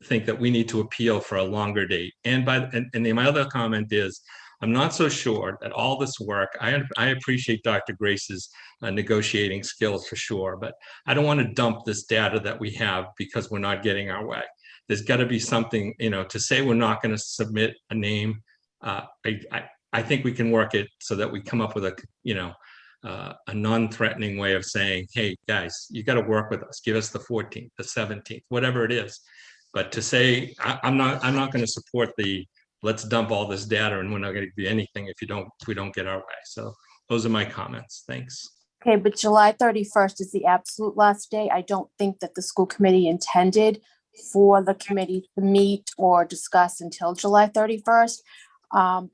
think that we need to appeal for a longer date. And my other comment is, I'm not so sure that all this work, I appreciate Dr. Grace's negotiating skills for sure, but I don't want to dump this data that we have because we're not getting our way. There's got to be something, you know, to say we're not going to submit a name. I think we can work it so that we come up with a non-threatening way of saying, hey, guys, you got to work with us. Give us the 14th, the 17th, whatever it is. But to say, I'm not going to support the let's dump all this data and we're not going to do anything if we don't get our way. So those are my comments. Thanks. Okay, but July 31st is the absolute last day. I don't think that the school committee intended for the committee to meet or discuss until July 31st.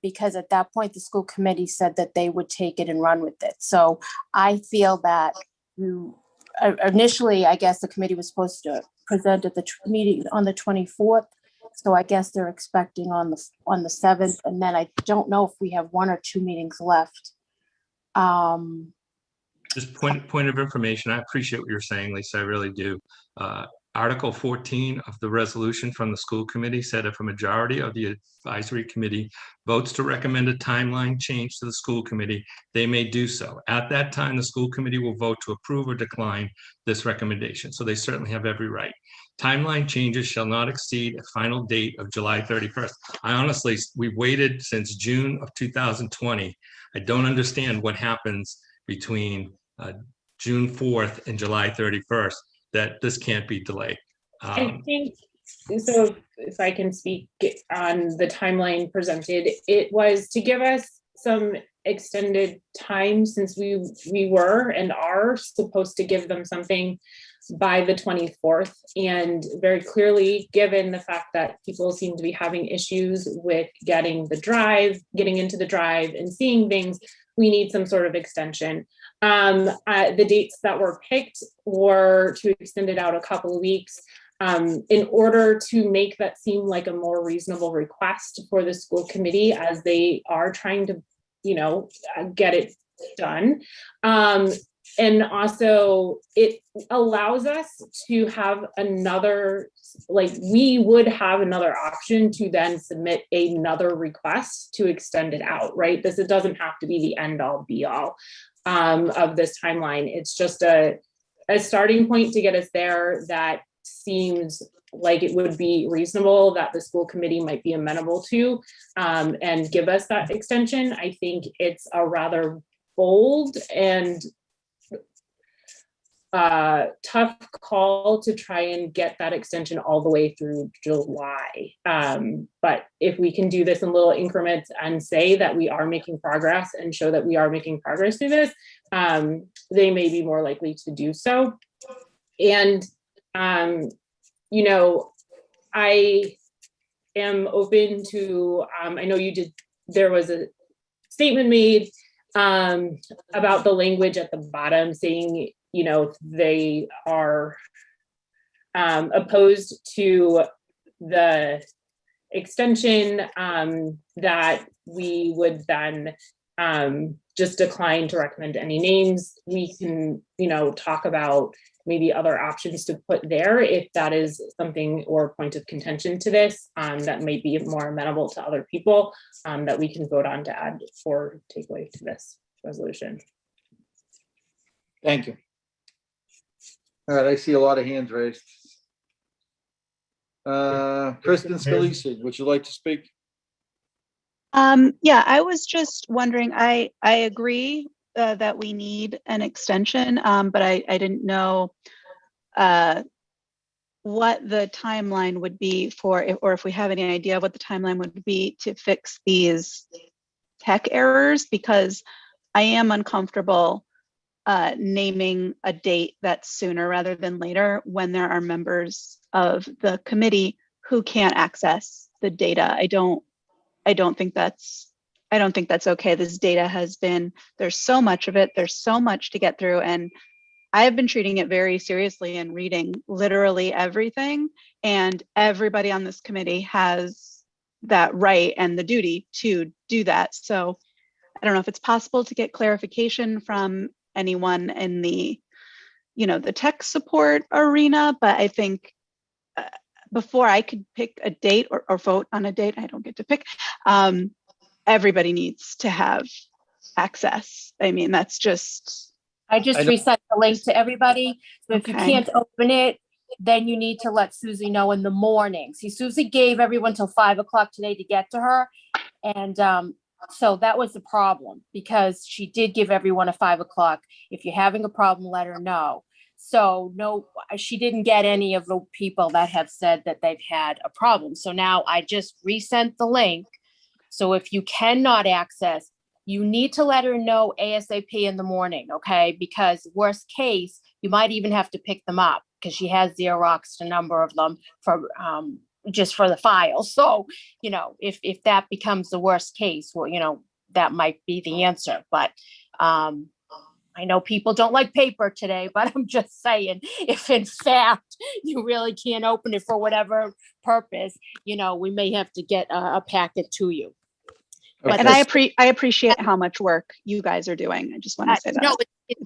Because at that point, the school committee said that they would take it and run with it. So I feel that initially, I guess the committee was supposed to present at the meeting on the 24th. So I guess they're expecting on the 7th. And then I don't know if we have 1 or 2 meetings left. Just point of information. I appreciate what you're saying, Lisa. I really do. Article 14 of the resolution from the school committee said if a majority of the advisory committee votes to recommend a timeline change to the school committee, they may do so. At that time, the school committee will vote to approve or decline this recommendation. So they certainly have every right. Timeline changes shall not exceed a final date of July 31st. I honestly, we've waited since June of 2020. I don't understand what happens between June 4th and July 31st. That this can't be delayed. I think, so if I can speak on the timeline presented, it was to give us some extended time since we were and are supposed to give them something by the 24th. And very clearly, given the fact that people seem to be having issues with getting into the drive and seeing things, we need some sort of extension. The dates that were picked were to extend it out a couple of weeks in order to make that seem like a more reasonable request for the school committee as they are trying to, get it done. And also it allows us to have we would have another option to then submit another request to extend it out, right? It doesn't have to be the end all be all of this timeline. It's just a starting point to get us there that seems like it would be reasonable that the school committee might be amenable to and give us that extension. I think it's a rather bold and tough call to try and get that extension all the way through July. But if we can do this in little increments and say that we are making progress and show that we are making progress through this, they may be more likely to do so. And, you know, I am open to, I know you did, there was a statement made about the language at the bottom saying, you know, they are opposed to the extension, that we would then just decline to recommend any names. We can, you know, talk about maybe other options to put there if that is something or point of contention to this that may be more amenable to other people that we can vote on to add for takeaway to this resolution. Thank you. All right, I see a lot of hands raised. Kristen Scalise, would you like to speak? Yeah, I was just wondering, I agree that we need an extension, but I didn't know what the timeline would be for, or if we have any idea of what the timeline would be to fix these tech errors, because I am uncomfortable naming a date that's sooner rather than later when there are members of the committee who can't access the data. I don't think that's okay. This data has been, there's so much of it, there's so much to get through, and I have been treating it very seriously and reading literally everything, and everybody on this committee has that right and the duty to do that. So I don't know if it's possible to get clarification from anyone in the, you know, the tech support arena, but I think before I could pick a date or vote on a date, I don't get to pick, everybody needs to have access. I mean, that's just. I just reset the link to everybody. So if you can't open it, then you need to let Susie know in the morning. See, Susie gave everyone till 5 o'clock today to get to her. And so that was the problem, because she did give everyone a 5 o'clock. If you're having a problem, let her know. So no, she didn't get any of the people that have said that they've had a problem. So now I just resent the link. So if you cannot access, you need to let her know ASAP in the morning, okay? Because worst case, you might even have to pick them up because she has Xeroxed a number of them for just for the file. So, you know, if that becomes the worst case, well, you know, that might be the answer. But I know people don't like paper today, but I'm just saying, if in fact you really can't open it for whatever purpose, you know, we may have to get a packet to you. But and I appreciate how much work you guys are doing. I just want to say that. No,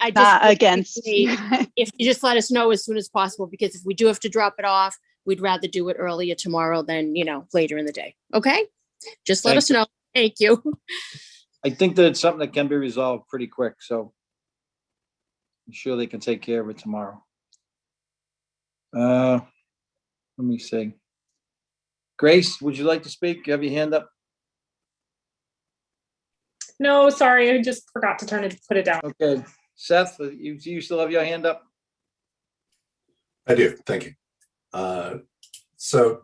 I just not against. If you just let us know as soon as possible, because if we do have to drop it off, we'd rather do it earlier tomorrow than, you know, later in the day. Okay, just let us know. Thank you. I think that it's something that can be resolved pretty quick, so I'm sure they can take care of it tomorrow. Let me see. Grace, would you like to speak? You have your hand up. No, sorry, I just forgot to put it down. Okay, Seth, you still have your hand up? I do, thank you. So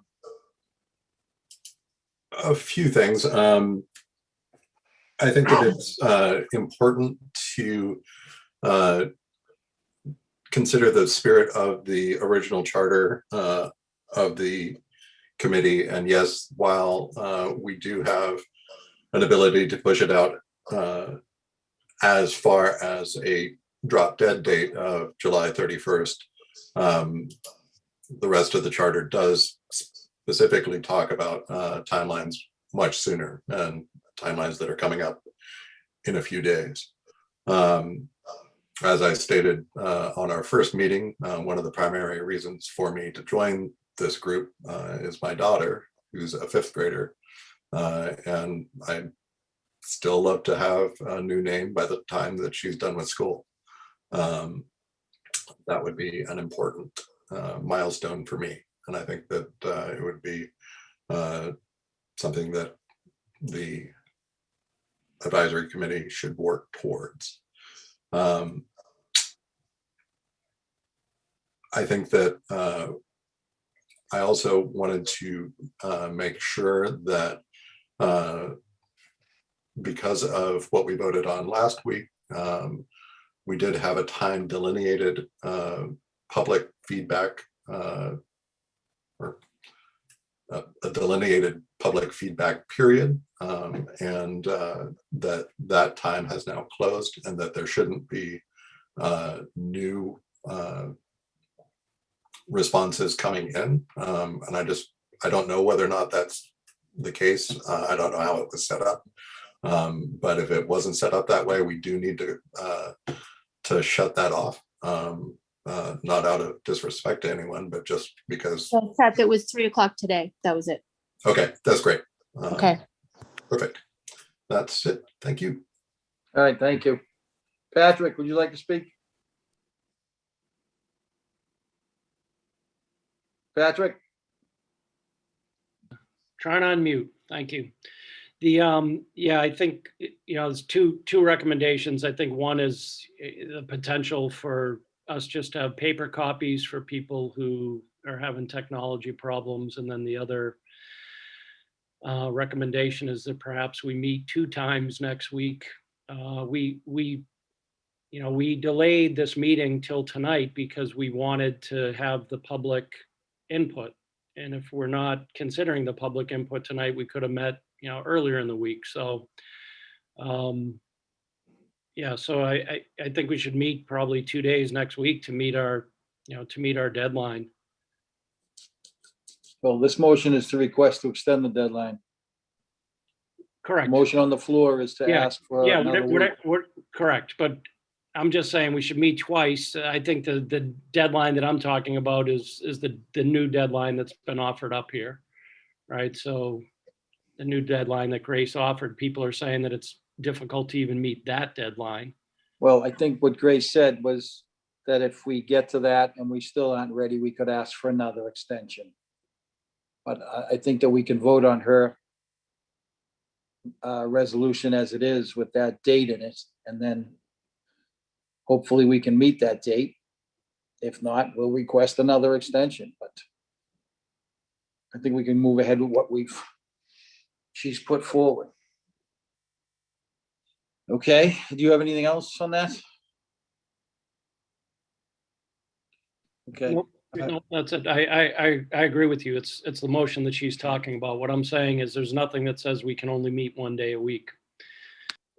a few things. I think that it's important to consider the spirit of the original charter of the committee. And yes, while we do have an ability to push it out as far as a drop dead date of July 31st, the rest of the charter does specifically talk about timelines much sooner, and timelines that are coming up in a few days. As I stated on our first meeting, one of the primary reasons for me to join this group is my daughter, who's a 5th grader, and I'd still love to have a new name by the time that she's done with school. That would be an important milestone for me, and I think that it would be something that the advisory committee should work towards. I think that I also wanted to make sure that because of what we voted on last week, we did have a time delineated public feedback or a delineated public feedback period, and that time has now closed, and that there shouldn't be new responses coming in. And I don't know whether or not that's the case. I don't know how it was set up. But if it wasn't set up that way, we do need to shut that off. Not out of disrespect to anyone, but just because. In fact, it was 3 o'clock today. That was it. Okay, that's great. Okay. Perfect. That's it. Thank you. All right, thank you. Patrick, would you like to speak? Patrick? Trying to unmute. Thank you. Yeah, I think, there's two recommendations. I think one is the potential for us just to have paper copies for people who are having technology problems. And then the other recommendation is that perhaps we meet 2 times next week. We delayed this meeting till tonight because we wanted to have the public input. And if we're not considering the public input tonight, we could have met, earlier in the week. So, yeah, so I think we should meet probably 2 days next week to meet our deadline. Well, this motion is to request to extend the deadline. Correct. The motion on the floor is to Yeah, ask for yeah, another week. we're correct, but I'm just saying we should meet twice. I think the deadline that I'm talking about is the new deadline that's been offered up here, right? So the new deadline that Grace offered, people are saying that it's difficult to even meet that deadline. Well, I think what Grace said was that if we get to that and we still aren't ready, we could ask for another extension. But I think that we can vote on her resolution as it is with that date in it, and then hopefully we can meet that date. If not, we'll request another extension, but I think we can move ahead with what she's put forward. Okay, do you have anything else on that? Okay. No, that's it. I agree with you. It's the motion that she's talking about. What I'm saying is there's nothing that says we can only meet 1 day a week.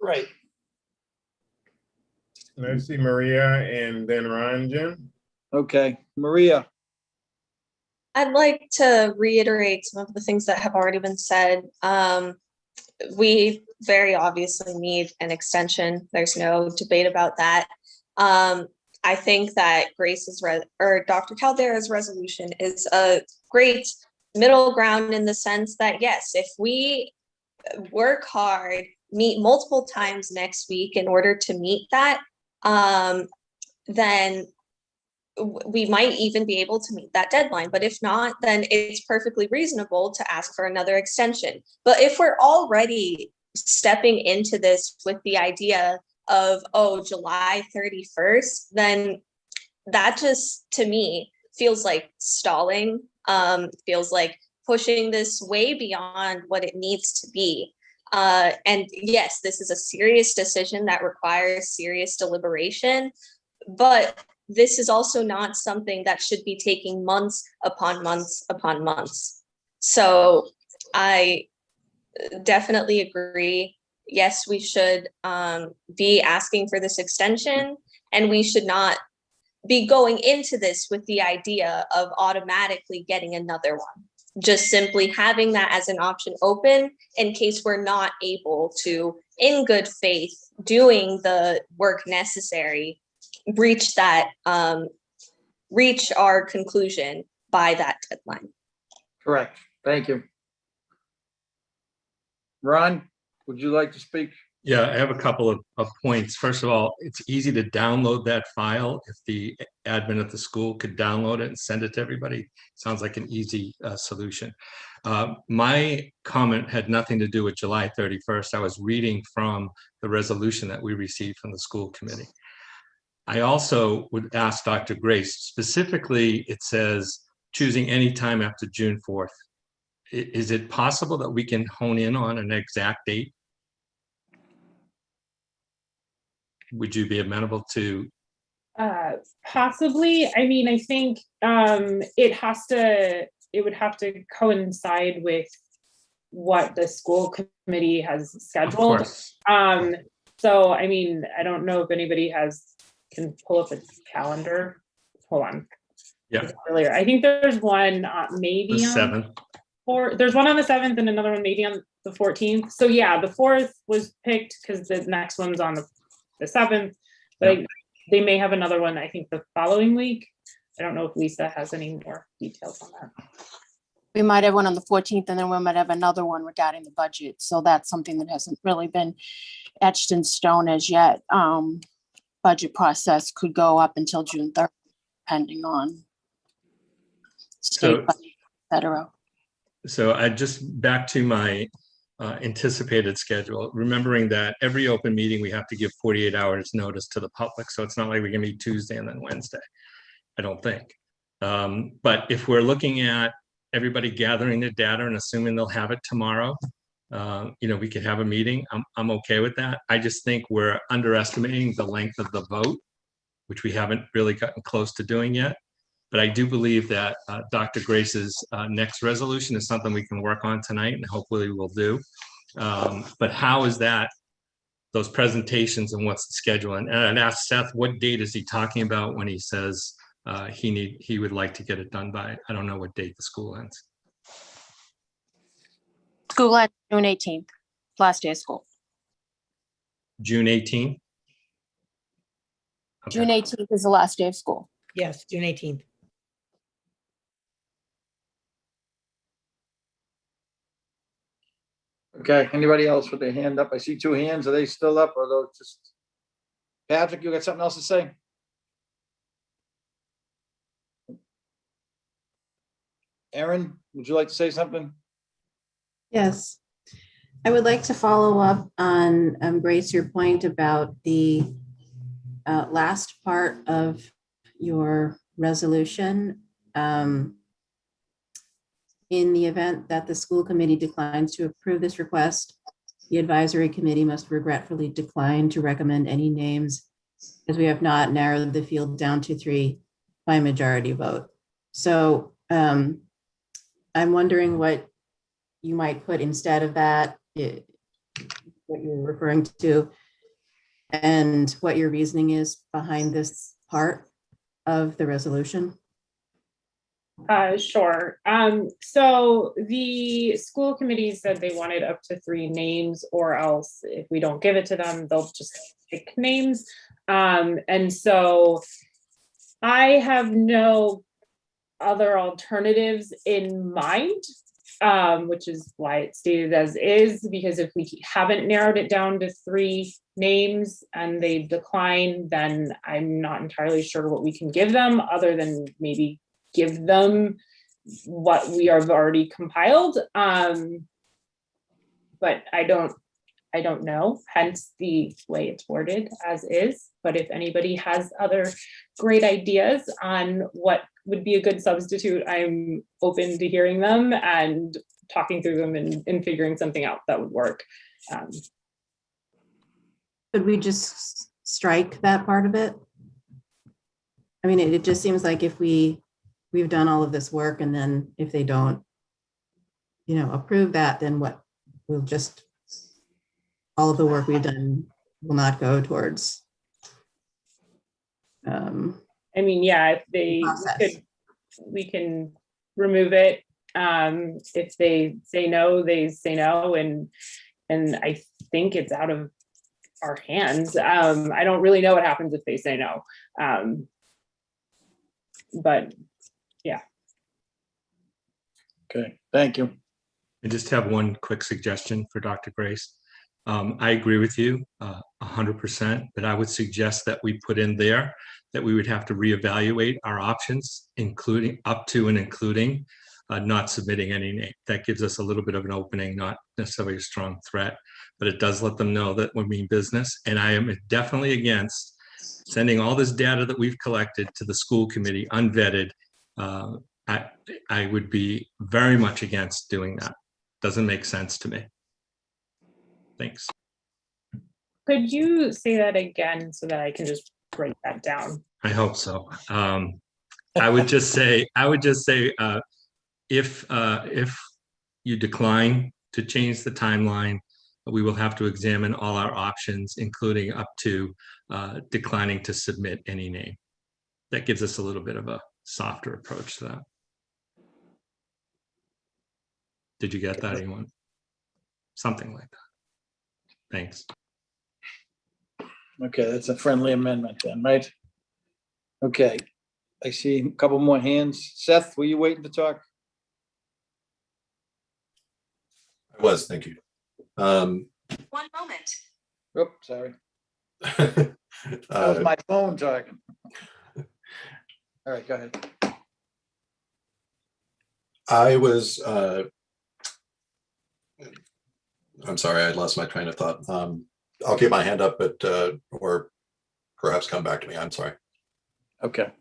Right. Let's see, Maria and then Ron, Jim. Okay, Maria. I'd like to reiterate some of the things that have already been said. We very obviously need an extension. There's no debate about that. I think that Dr. Caldera's resolution is a great middle ground in the sense that, yes, if we work hard, meet multiple times next week in order to meet that, then we might even be able to meet that deadline. But if not, then it's perfectly reasonable to ask for another extension. But if we're already stepping into this with the idea of, July 31st, then that just, to me, feels like stalling, feels like pushing this way beyond what it needs to be. And yes, this is a serious decision that requires serious deliberation, but this is also not something that should be taking months upon months upon months. So I definitely agree. Yes, we should be asking for this extension, and we should not be going into this with the idea of automatically getting another one. Just simply having that as an option open in case we're not able to, in good faith, doing the work necessary, reach our conclusion by that deadline. Correct. Thank you. Ron, would you like to speak? Yeah, I have a couple of points. First of all, it's easy to download that file. If the admin at the school could download it and send it to everybody, sounds like an easy solution. My comment had nothing to do with July 31st. I was reading from the resolution that we received from the school committee. I also would ask Dr. Grace, specifically, it says choosing any time after June 4th. Is it possible that we can hone in on an exact date? Would you be amenable to? Possibly. I mean, I think it would have to coincide with what the school committee has scheduled. So, I mean, I don't know if anybody can pull up a calendar. Hold on. Yeah. Earlier, I think there's one maybe The on 7th. there's one on the 7th and another one maybe on the 14th. So yeah, the 4th was picked because the next one's on the 7th, but they may have another one, I think, the following week. I don't know if Lisa has any more details on that. We might have one on the 14th, and then we might have another one regarding the budget. So that's something that hasn't really been etched in stone as yet. Budget process could go up until June 3rd, depending on state budget, et cetera. So I just back to my anticipated schedule, remembering that every open meeting, we have to give 48 hours notice to the public. So it's not like we can meet Tuesday and then Wednesday, I don't think. But if we're looking at everybody gathering their data and assuming they'll have it tomorrow, we could have a meeting. I'm okay with that. I just think we're underestimating the length of the vote, which we haven't really gotten close to doing yet. But I do believe that Dr. Grace's next resolution is something we can work on tonight, and hopefully we'll do. But how is that, those presentations, and what's the schedule? And I'd ask Seth, what date is he talking about when he says he would like to get it done by? I don't know what date the school ends. School ends June 18th, last day of school. June 18th? Okay. June 18th is the last day of school. Yes, June 18th. Okay, anybody else with their hand up? I see 2 hands. Are they still up, or those just? Patrick, you got something else to say? Erin, would you like to say something? Yes, I would like to follow up on Grace, your point about the last part of your resolution. In the event that the school committee declines to approve this request, the advisory committee must regretfully decline to recommend any names, as we have not narrowed the field down to 3 by majority vote. So I'm wondering what you might put instead of that, what you're referring to, and what your reasoning is behind this part of the resolution. Sure. So the school committee said they wanted up to 3 names, or else if we don't give it to them, they'll just pick names. And so I have no other alternatives in mind, which is why it's stated as is, because if we haven't narrowed it down to 3 names and they decline, then I'm not entirely sure what we can give them other than maybe give them what we have already compiled. But I don't know, hence the way it's worded as is. But if anybody has other great ideas on what would be a good substitute, I'm open to hearing them and talking through them and figuring something out that would work. Could we just strike that part of it? I mean, it just seems like if we've done all of this work, and then if they don't, approve that, then what, we'll just, all of the work we've done will not go towards. I mean, yeah, if we can remove it. If they say no, they say no, and I think it's out of our hands. I don't really know what happens if they say no. But yeah. Okay, thank you. I just have one quick suggestion for Dr. Grace. I agree with you 100%, but I would suggest that we put in there that we would have to reevaluate our options, including up to and including not submitting any name. That gives us a little bit of an opening, not necessarily a strong threat, but it does let them know that we mean business. And I am definitely against sending all this data that we've collected to the school committee unvetted, I would be very much against doing that. Doesn't make sense to me. Thanks. Could you say that again so that I can just break that down? I hope so. I would just say, if you decline to change the timeline, we will have to examine all our options, including up to declining to submit any name. That gives us a little bit of a softer approach to that. Did you get that, anyone? Something like that. Thanks. Okay, that's a friendly amendment then, right? Okay, I see a couple more hands. Seth, were you waiting to talk? I was, thank you. 1 moment. Oops, sorry. That was my phone talking. All right, go ahead. I was, I'm sorry, I lost my train of thought. I'll keep my hand up, but, or perhaps come back to me. I'm sorry. Okay.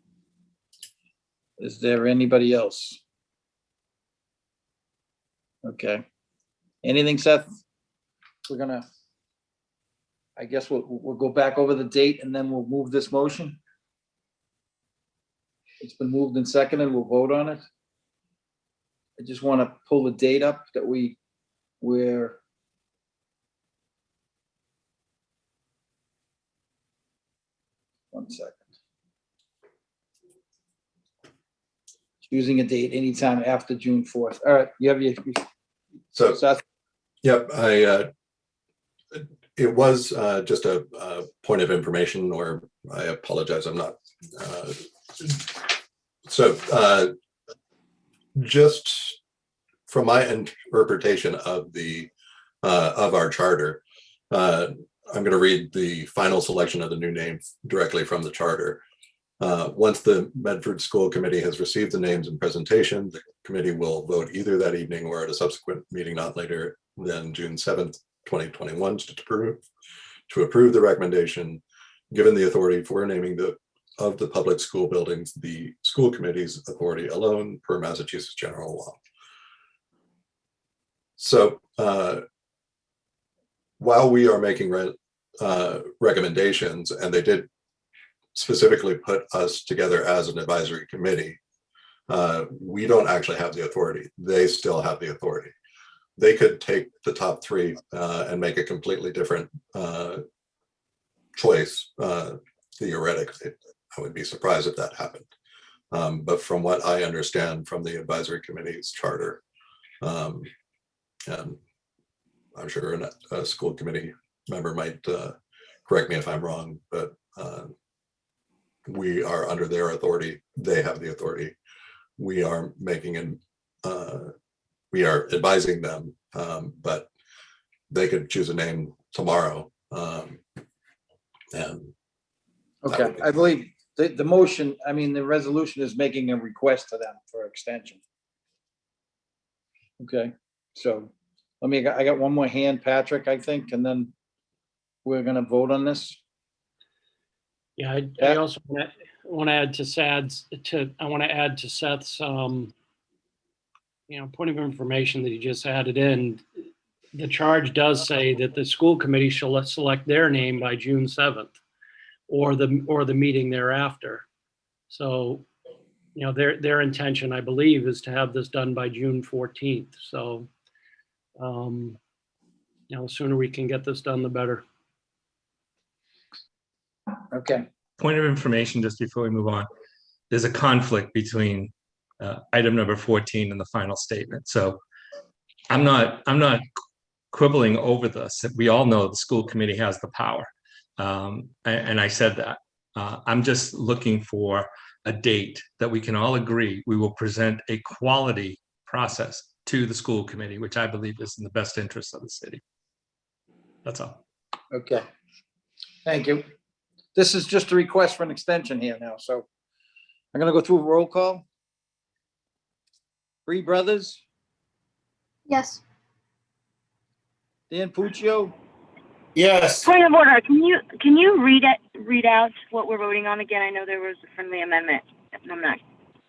Is there anybody else? Okay. Anything, Seth? We're gonna, I guess we'll go back over the date and then we'll move this motion. It's been moved and seconded. We'll vote on it. I just want to pull the date up that we're one second. Choosing a date anytime after June 4th. All right, you have your. So, Seth? Yep, it was just a point of information, or I apologize, I'm not. Just from my interpretation of of our charter, I'm going to read the final selection of the new name directly from the charter. Once the Medford School Committee has received the names and presentation, the committee will vote either that evening or at a subsequent meeting not later than June 7th, 2021 to approve the recommendation, given the authority for naming of the public school buildings, the school committee's authority alone per Massachusetts general law. So while we are making recommendations, and they did specifically put us together as an advisory committee, we don't actually have the authority. They still have the authority. They could take the top three and make a completely different choice, theoretically. I would be surprised if that happened. But from what I understand from the advisory committee's charter, and I'm sure a school committee member might correct me if I'm wrong, but we are under their authority. They have the authority. We are we are advising them, but they could choose a name tomorrow. And okay, I believe the motion, I mean, the resolution is making a request to them for extension. Okay, so I got one more hand, Patrick, I think, and then we're gonna vote on this. Yeah, I also want to add to Seth's point of information that he just added in. The charge does say that the school committee shall select their name by June 7th or the meeting thereafter. So, their intention, I believe, is to have this done by June 14th. So, the sooner we can get this done, the better. Okay. Point of information, just before we move on, there's a conflict between item number 14 and the final statement. So I'm not quibbling over this. We all know the school committee has the power. And I said that. I'm just looking for a date that we can all agree we will present a quality process to the school committee, which I believe is in the best interest of the city. That's all. Okay. Thank you. This is just a request for an extension here now, so I'm gonna go through a roll call. Bree Brothers, Yes. Dan Puccio, Yes. Point of order, can you read out what we're voting on again? I know there was a friendly amendment, and I'm not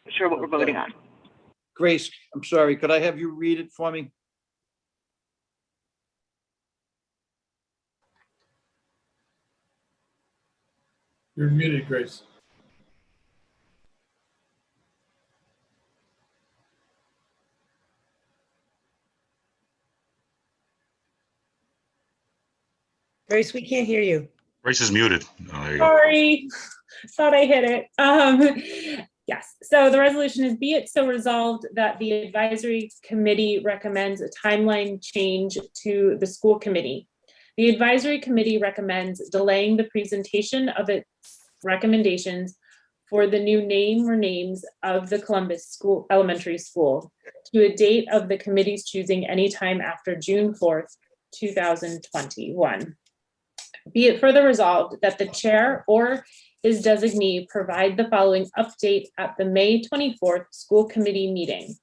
sure what we're voting on. Grace, I'm sorry, could I have you read it for me? You're muted, Grace. Grace, we can't hear you. Grace is muted. Oh, there you go. Sorry, thought I hit it. Yes, so the resolution is, be it so resolved that the advisory committee recommends a timeline change to the school committee. The advisory committee recommends delaying the presentation of its recommendations for the new name or names of the Columbus School Elementary School to a date of the committee's choosing anytime after June 4th, 2021. Be it further resolved that the chair or his designee provide the following update at the May 24th school committee meeting.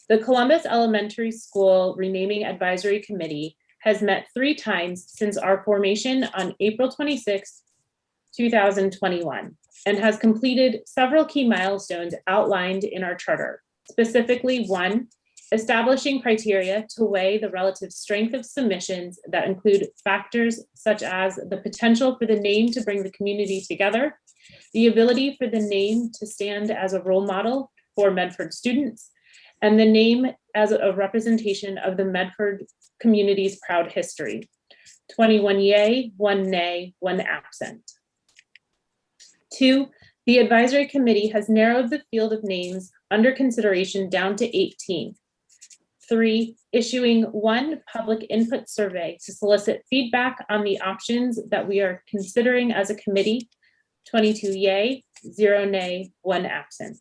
The Columbus Elementary School Renaming Advisory Committee has met 3 times since our formation on April 26, 2021, and has completed several key milestones outlined in our charter. Specifically, 1, establishing criteria to weigh the relative strength of submissions that include factors such as the potential for the name to bring the community together, the ability for the name to stand as a role model for Medford students, and the name as a representation of the Medford community's proud history. 21 yay, 1 nay, 1 absent. 2, the advisory committee has narrowed the field of names under consideration down to 18. 3, issuing 1 public input survey to solicit feedback on the options that we are considering as a committee. 22 yay, 0 nay, 1 absent.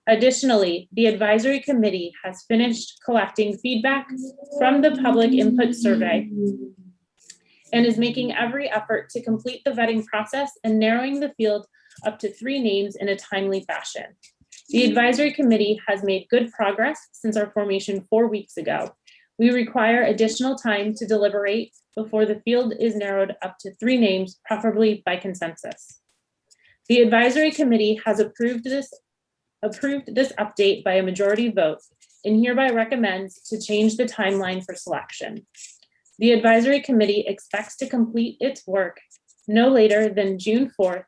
Additionally, the advisory committee has finished collecting feedback from the public input survey and is making every effort to complete the vetting process and narrowing the field up to 3 names in a timely fashion. The advisory committee has made good progress since our formation 4 weeks ago. We require additional time to deliberate before the field is narrowed up to 3 names, preferably by consensus. The advisory committee has approved this update by a majority vote and hereby recommends to change the timeline for selection. The advisory committee expects to complete its work no later than June 4th,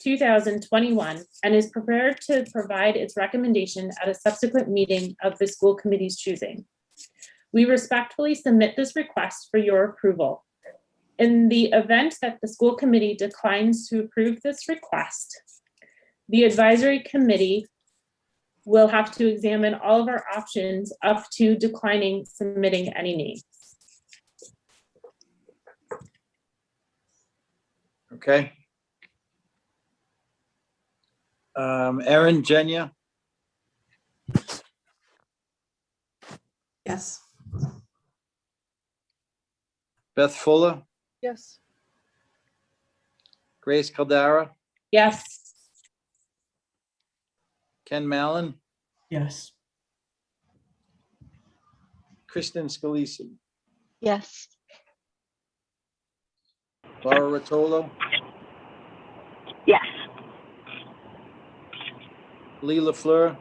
2021, and is prepared to provide its recommendation at a subsequent meeting of the school committee's choosing. We respectfully submit this request for your approval. In the event that the school committee declines to approve this request, the advisory committee will have to examine all of our options up to declining submitting any names. Okay. Erin, Jenya, Yes. Beth Fuller, Yes. Grace Caldara, Yes. Ken Mallon, Yes. Kristen Scalisi, Yes. Laura Rotolo, Yes. Lee LaFleur,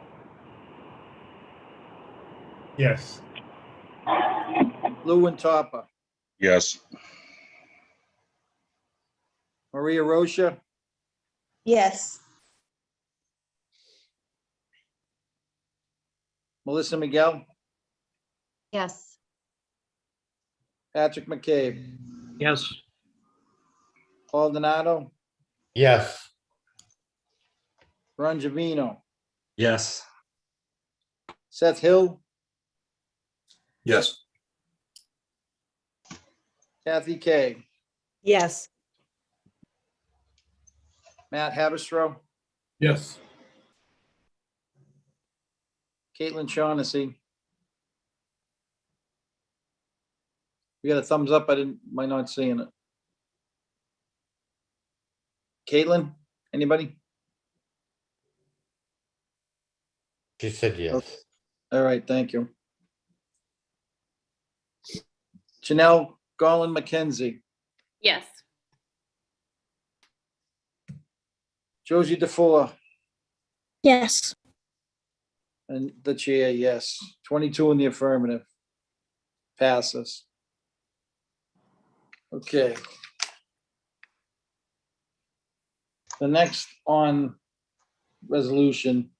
Yes. Lou and Topper, Yes. Maria Rocha, Yes. Melissa Miguel, Yes. Patrick McCabe, Yes. Paul Donato, Yes. Ron Javino, Yes. Seth Hill, Yes. Kathy Kay, Yes. Matt Haberstroh, Yes. Caitlin Shaughnessy. We got a thumbs up. Might not seeing it. Caitlin, anybody? She said yes. All right, thank you. Janelle Colin McKenzie, Yes. Josie DeFua, Yes. and the chair, yes. 22 in the affirmative. Passes. Okay. The next on resolution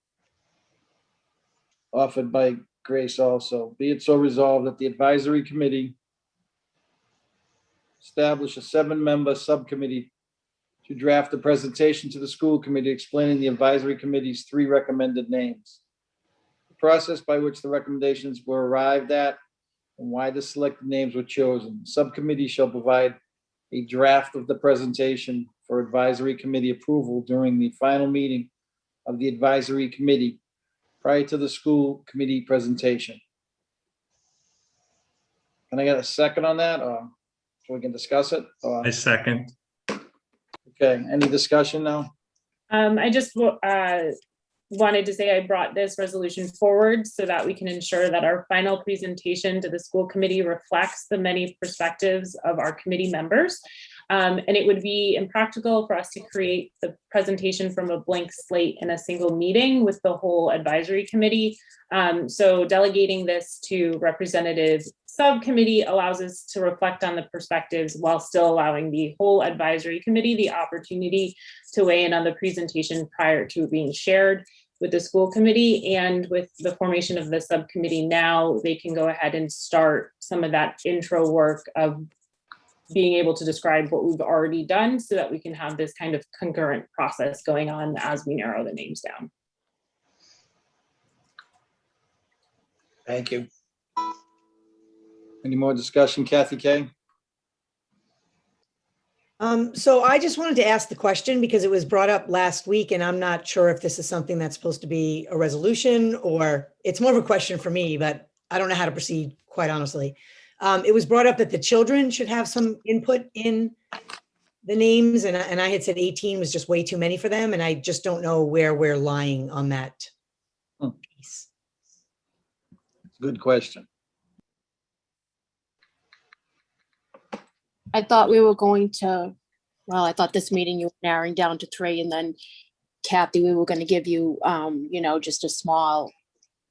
offered by Grace also, be it so resolved that the advisory committee establish a 7-member subcommittee to draft a presentation to the school committee explaining the advisory committee's 3 recommended names, the process by which the recommendations were arrived at, and why the selected names were chosen. The subcommittee shall provide a draft of the presentation for advisory committee approval during the final meeting of the advisory committee prior to the school committee presentation. Can I get a second on that, or so we can discuss it? Or- I second. Okay, any discussion now? I just wanted to say I brought this resolution forward so that we can ensure that our final presentation to the school committee reflects the many perspectives of our committee members. And it would be impractical for us to create the presentation from a blank slate in a single meeting with the whole advisory committee. So delegating this to representative subcommittee allows us to reflect on the perspectives while still allowing the whole advisory committee the opportunity to weigh in on the presentation prior to being shared with the school committee. And with the formation of the subcommittee now, they can go ahead and start some of that intro work of being able to describe what we've already done so that we can have this kind of concurrent process going on as we narrow the names down. Thank you. Any more discussion, Kathy Kay? So I just wanted to ask the question because it was brought up last week and I'm not sure if this is something that's supposed to be a resolution or it's more of a question for me, but I don't know how to proceed, quite honestly. It was brought up that the children should have some input in the names and I had said 18 was just way too many for them. And I just don't know where we're lying on that piece. Good question. I thought we were going to, well, I thought this meeting you were narrowing down to 3, and then Kathy, we were going to give you, you know, just a small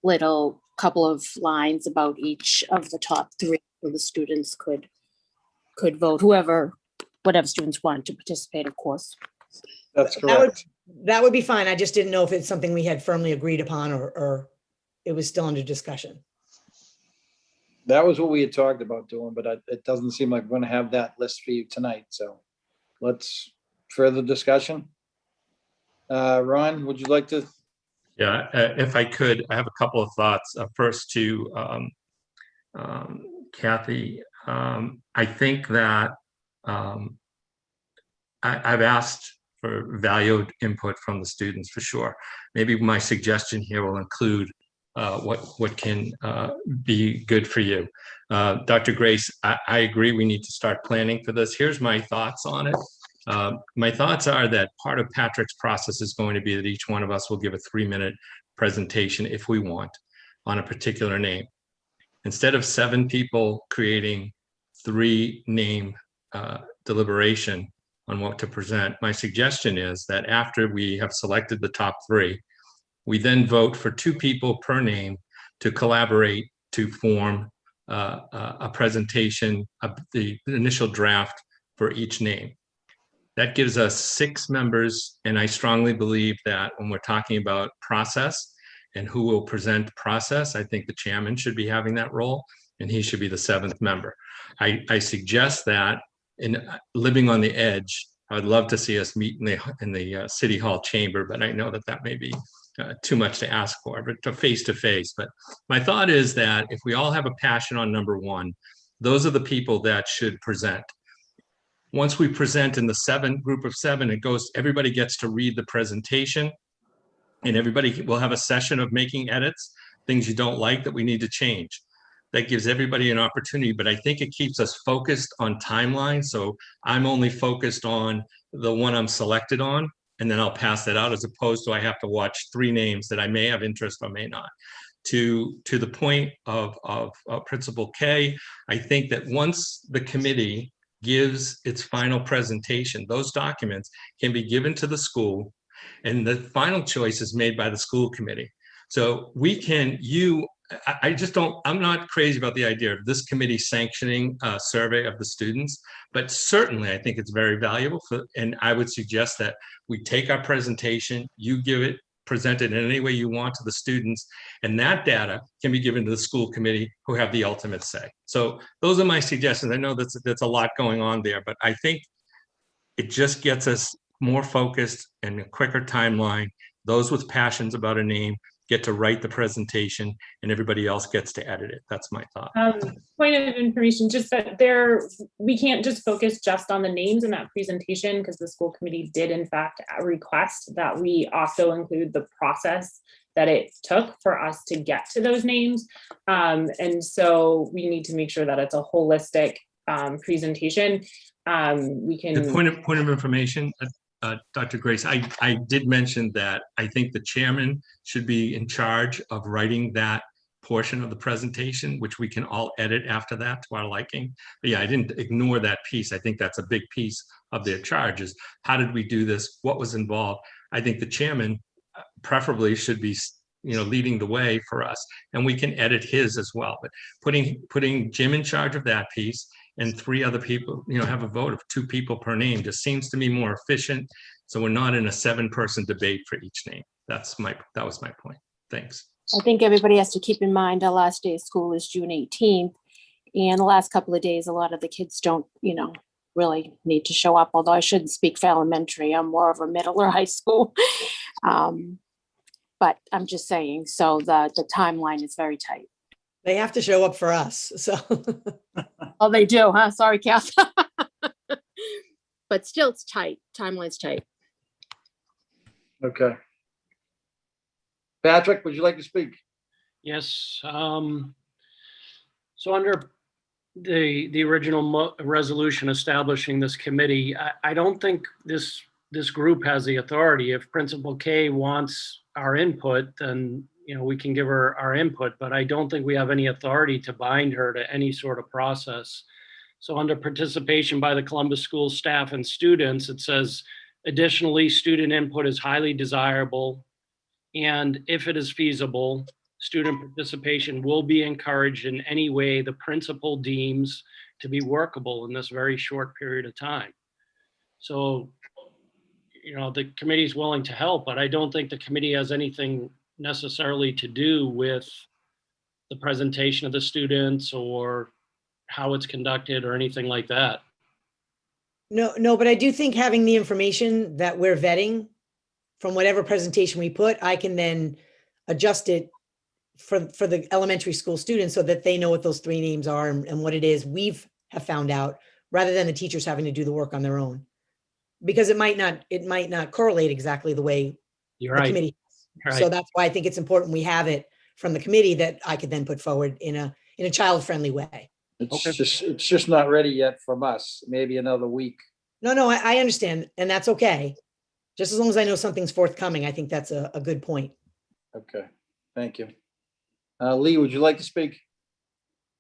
little couple of lines about each of the top 3 so the students could vote, whatever students wanted to participate, of course. That's correct. That would be fine. I just didn't know if it's something we had firmly agreed upon or it was still under discussion. That was what we had talked about doing, but it doesn't seem like we're going to have that list for you tonight. So let's further discussion. Ron, would you like to? Yeah, if I could, I have a couple of thoughts. First to Kathy, I think that I've asked for valued input from the students for sure. Maybe my suggestion here will include what can be good for you. Dr. Grace, I agree we need to start planning for this. Here's my thoughts on it. My thoughts are that part of Patrick's process is going to be that each one of us will give a 3-minute presentation if we want on a particular name. Instead of 7 people creating 3-name deliberation on what to present, my suggestion is that after we have selected the top 3, we then vote for 2 people per name to collaborate to form a presentation of the initial draft for each name. That gives us 6 members, and I strongly believe that when we're talking about process and who will present process, I think the chairman should be having that role, and he should be the 7th member. I suggest that in living on the edge, I would love to see us meet in the City Hall chamber, but I know that that may be too much to ask for, but to face. But my thought is that if we all have a passion on number 1, those are the people that should present. Once we present in the group of 7, everybody gets to read the presentation and everybody will have a session of making edits, things you don't like that we need to change. That gives everybody an opportunity, but I think it keeps us focused on timeline. So I'm only focused on the one I'm selected on, and then I'll pass that out, as opposed to I have to watch 3 names that I may have interest or may not. to the point of Principal K, I think that once the committee gives its final presentation, those documents can be given to the school, and the final choice is made by the school committee. So we can, I just don't, I'm not crazy about the idea of this committee sanctioning a survey of the students, but certainly I think it's very valuable and I would suggest that we take our presentation, you give it, present it in any way you want to the students, and that data can be given to the school committee who have the ultimate say. So those are my suggestions. I know that's a lot going on there, but I think it just gets us more focused and a quicker timeline. Those with passions about a name get to write the presentation and everybody else gets to edit it. That's my thought. Point of information, just that we can't just focus just on the names in that presentation, because the school committee did in fact request that we also include the process that it took for us to get to those names. And so we need to make sure that it's a holistic presentation. We can— The point of information, Dr. Grace, I did mention that I think the chairman should be in charge of writing that portion of the presentation, which we can all edit after that to our liking. But yeah, I didn't ignore that piece. I think that's a big piece of their charge is how did we do this? What was involved? I think the chairman preferably should be, leading the way for us, and we can edit his as well. But putting Jim in charge of that piece and 3 other people, have a vote of 2 people per name just seems to me more efficient. So we're not in a 7-person debate for each name. That was my point. Thanks. I think everybody has to keep in mind our last day of school is June 18th. And the last couple of days, a lot of the kids don't, really need to show up. Although I shouldn't speak for elementary. I'm more of a middle or high school. But I'm just saying, so the timeline is very tight. They have to show up for us, so. Oh, they do, huh? Sorry, Kath. But still, it's tight. Timeline's tight. Okay. Patrick, would you like to speak? Yes. So under the original resolution establishing this committee, I don't think this group has the authority. If Principal K wants our input, then we can give her our input, but I don't think we have any authority to bind her to any sort of process. So under participation by the Columbus School staff and students, it says, additionally, student input is highly desirable, and if it is feasible, student participation will be encouraged in any way the principal deems to be workable in this very short period of time. So, the committee is willing to help, but I don't think the committee has anything necessarily to do with the presentation of the students or how it's conducted or anything like that. No, but I do think having the information that we're vetting from whatever presentation we put, I can then adjust it for the elementary school students so that they know what those 3 names are and what it is have found out, rather than the teachers having to do the work on their own. Because it might not correlate exactly the way You're the right. committee. Right. So that's why I think it's important we have it from the committee that I could then put forward in a child-friendly way. It's just not ready yet from us. Maybe another week. No, I understand, and that's okay. Just as long as I know something's forthcoming, I think that's a good point. Okay, thank you. Lee, would you like to speak?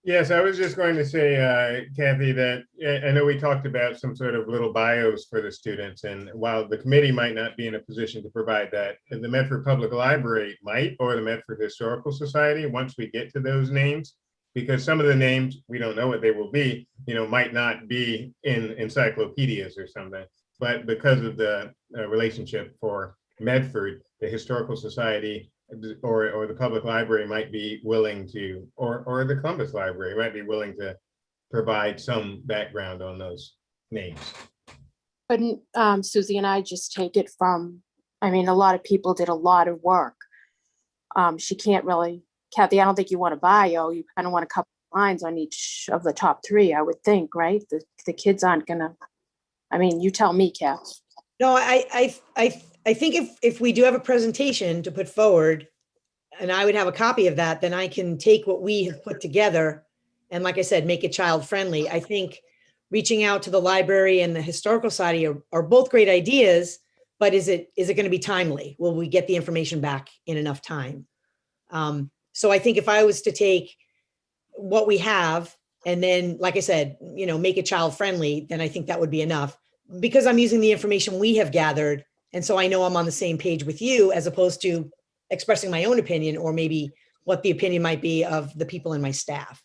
Yes, I was just going to say, Kathy, that I know we talked about some sort of little bios for the students, and while the committee might not be in a position to provide that, the Medford Public Library might, or the Medford Historical Society, once we get to those names, because some of the names, we don't know what they will be, might not be in encyclopedias or something, but because of the relationship for Medford, the Historical Society or the public library might be willing to, or the Columbus Library might be willing to provide some background on those names. But Susie and I just take it from, a lot of people did a lot of work. She can't really, Kathy, I don't think you want a bio. You kind of want a couple of lines on each of the top 3, I would think, right? The kids aren't gonna, you tell me, Kath. No, I think if we do have a presentation to put forward, and I would have a copy of that, then I can take what we have put together and, like I said, make it child friendly. I think reaching out to the library and the Historical Society are both great ideas, but is it going to be timely? Will we get the information back in enough time? So I think if I was to take what we have and then, like I said, make it child friendly, then I think that would be enough, because I'm using the information we have gathered. And so I know I'm on the same page with you, as opposed to expressing my own opinion, or maybe what the opinion might be of the people in my staff,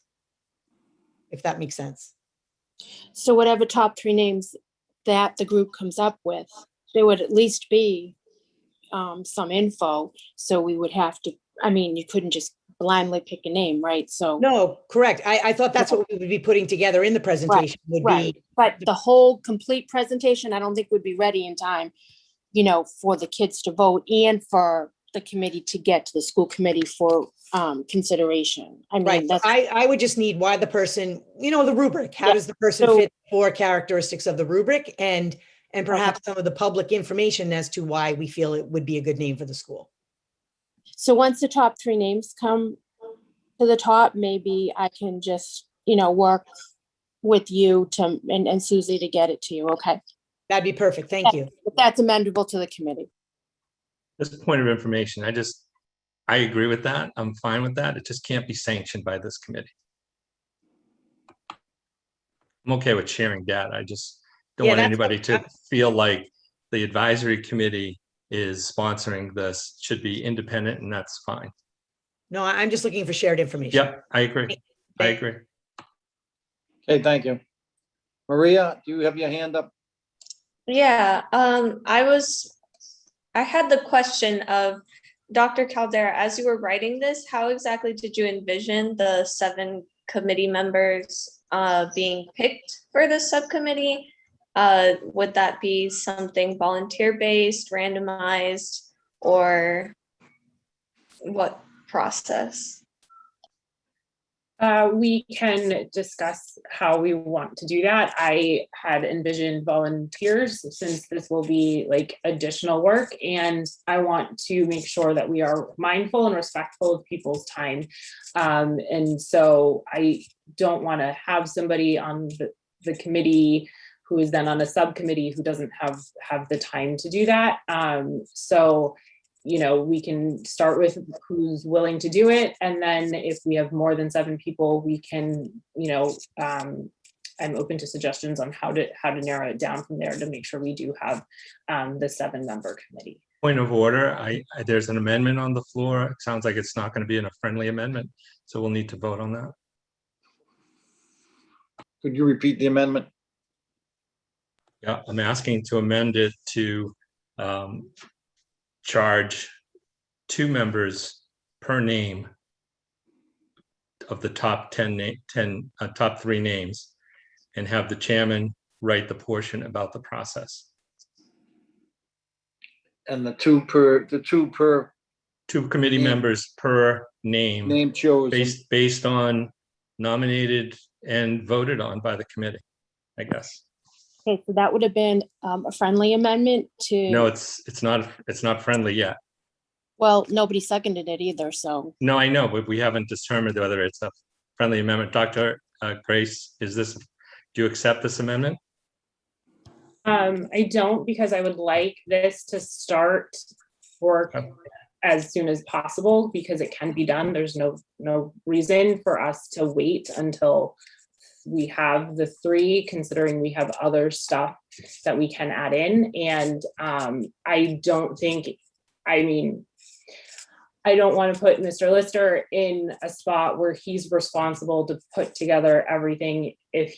if that makes sense. So whatever top 3 names that the group comes up with, there would at least be some info. So we would have to, you couldn't just blindly pick a name, right? So No, correct. I thought that's what we would be putting together in the presentation would right. be. But the whole complete presentation, I don't think would be ready in time, for the kids to vote and for the committee to get to the school committee for consideration. Right. That's I would just need why the person, the rubric. How does the person fit 4 characteristics of the rubric, and perhaps some of the public information as to why we feel it would be a good name for the school. So once the top 3 names come to the top, maybe I can just, work with you and Susie to get it to you. Okay. That'd be perfect. Thank you. If that's amendable to the committee. Just a point of information. I agree with that. I'm fine with that. It just can't be sanctioned by this committee. I'm okay with sharing data. I just don't want anybody to feel like the advisory committee is sponsoring this. Should be independent, and that's fine. No, I'm just looking for shared information. Yep, I agree. I agree. Okay, thank you. Maria, do you have your hand up? Yeah, I had the question of Dr. Caldera, as you were writing this, how exactly did you envision the 7 committee members being picked for the subcommittee? Would that be something volunteer-based, randomized, or what process? We can discuss how we want to do that. I had envisioned volunteers, since this will be like additional work, and I want to make sure that we are mindful and respectful of people's time. And so I don't want to have somebody on the committee who is then on a subcommittee who doesn't have the time to do that. So we can start with who's willing to do it. And then if we have more than 7 people, we can, I'm open to suggestions on how to narrow it down from there to make sure we do have the 7-member committee. Point of order. There's an amendment on the floor. It sounds like it's not going to be a friendly amendment. So we'll need to vote on that. Could you repeat the amendment? Yeah, I'm asking to amend it to charge 2 members per name of the top 3 names, and have the chairman write the portion about the process. And the two per 2 committee members per name chosen based on nominated and voted on by the committee, I guess. Okay, so that would have been a friendly amendment to. No, it's not friendly yet. Well, nobody seconded it either, so. No, I know, but we haven't determined whether it's a friendly amendment. Dr. Grace, do you accept this amendment? I don't, because I would like this to start work as soon as possible, because it can be done. There's no reason for us to wait until we have the 3, considering we have other stuff that we can add in. And I don't want to put Mr. Lister in a spot where he's responsible to put together everything if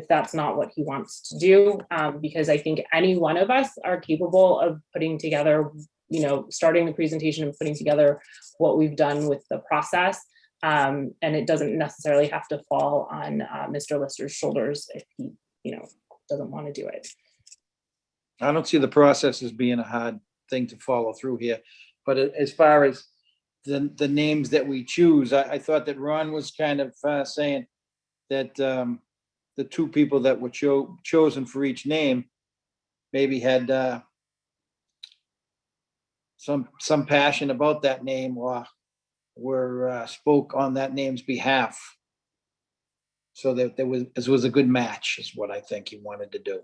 that's not what he wants to do. Because I think any one of us are capable of putting together, starting the presentation and putting together what we've done with the process. And it doesn't necessarily have to fall on Mr. Lister's shoulders if he, doesn't want to do it. I don't see the process as being a hard thing to follow through here. But as far as the names that we choose, I thought that Ron was kind of saying that the 2 people that were chosen for each name maybe had some passion about that name, or were spoke on that name's behalf. So that this was a good match, is what I think he wanted to do.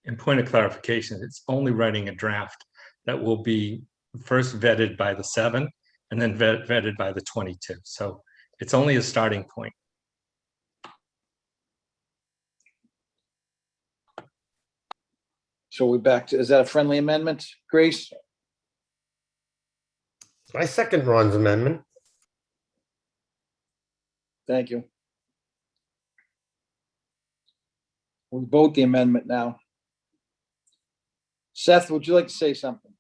In point of clarification, it's only writing a draft that will be first vetted by the 7, and then vetted by the 22. So it's only a starting point. So we're back to, is that a friendly amendment, Grace? I second Ron's amendment. Thank you. We vote the amendment now. Seth, would you like to say something?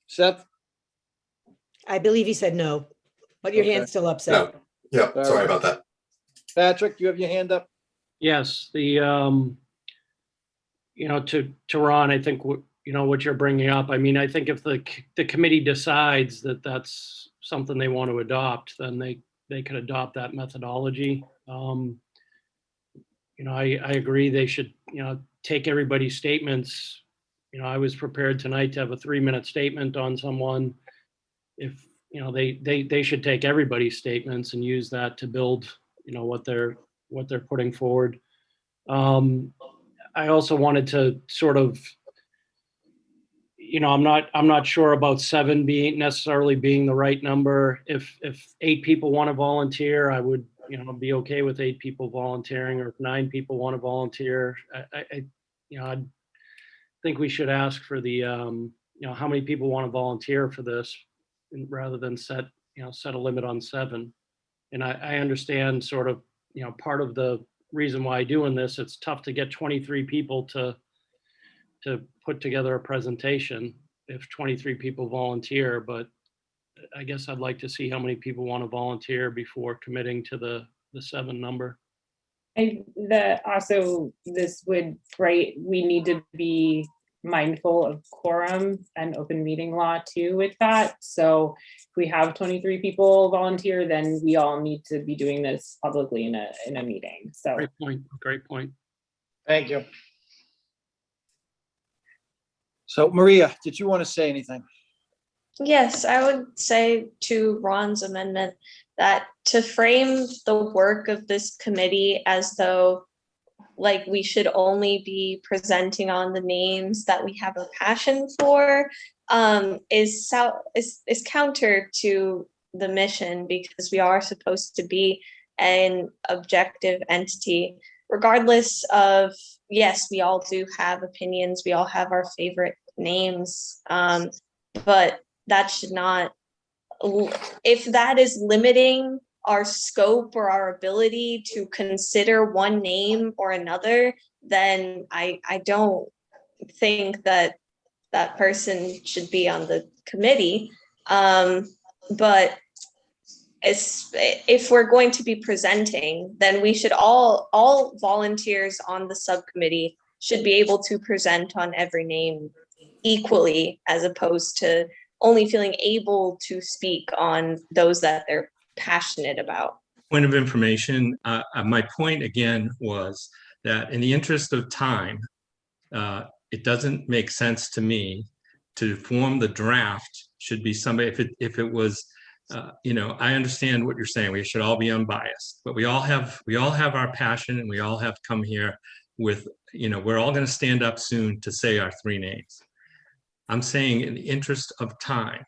Seth? I believe he said no, but your Okay. hand's still up, Seth. No, yeah, sorry about that. Patrick, you have your hand up? Yes, you know, to Ron, I think what you're bringing up, I mean, I think if the committee decides that that's something they want to adopt, then they could adopt that methodology. You know, I agree they should, take everybody's statements. You know, I was prepared tonight to have a 3-minute statement on someone. If, they should take everybody's statements and use that to build, what they're putting forward. I also wanted to sort of, I'm not sure about 7 being necessarily being the right number. If 8 people want to volunteer, I would, be okay with 8 people volunteering, or if 9 people want to volunteer. I think we should ask for the, how many people want to volunteer for this, rather than set a limit on 7. And I understand sort of, part of the reason why doing this, it's tough to get 23 people to put together a presentation if 23 people volunteer, but I guess I'd like to see how many people want to volunteer before committing to the 7 number. We need to be mindful of quorum and open meeting law too with that. So if we have 23 people volunteer, then we all need to be doing this publicly in a meeting. So Great point. Thank you. So Maria, did you want to say anything? Yes, I would say to Ron's amendment that to frame the work of this committee as though like we should only be presenting on the names that we have a passion for is counter to the mission, because we are supposed to be an objective entity, regardless of, yes, we all do have opinions, we all have our favorite names, but that should not, if that is limiting our scope or our ability to consider one name or another, then I don't think that that person should be on the committee. But if we're going to be presenting, then we should all volunteers on the subcommittee should be able to present on every name equally, as opposed to only feeling able to speak on those that they're passionate about. Point of information, my point again was that in the interest of time, it doesn't make sense to me to form the draft should be somebody, if it was, I understand what you're saying, we should all be unbiased, but we all have our passion, and we all have come here with, we're all going to stand up soon to say our 3 names. I'm saying in the interest of time,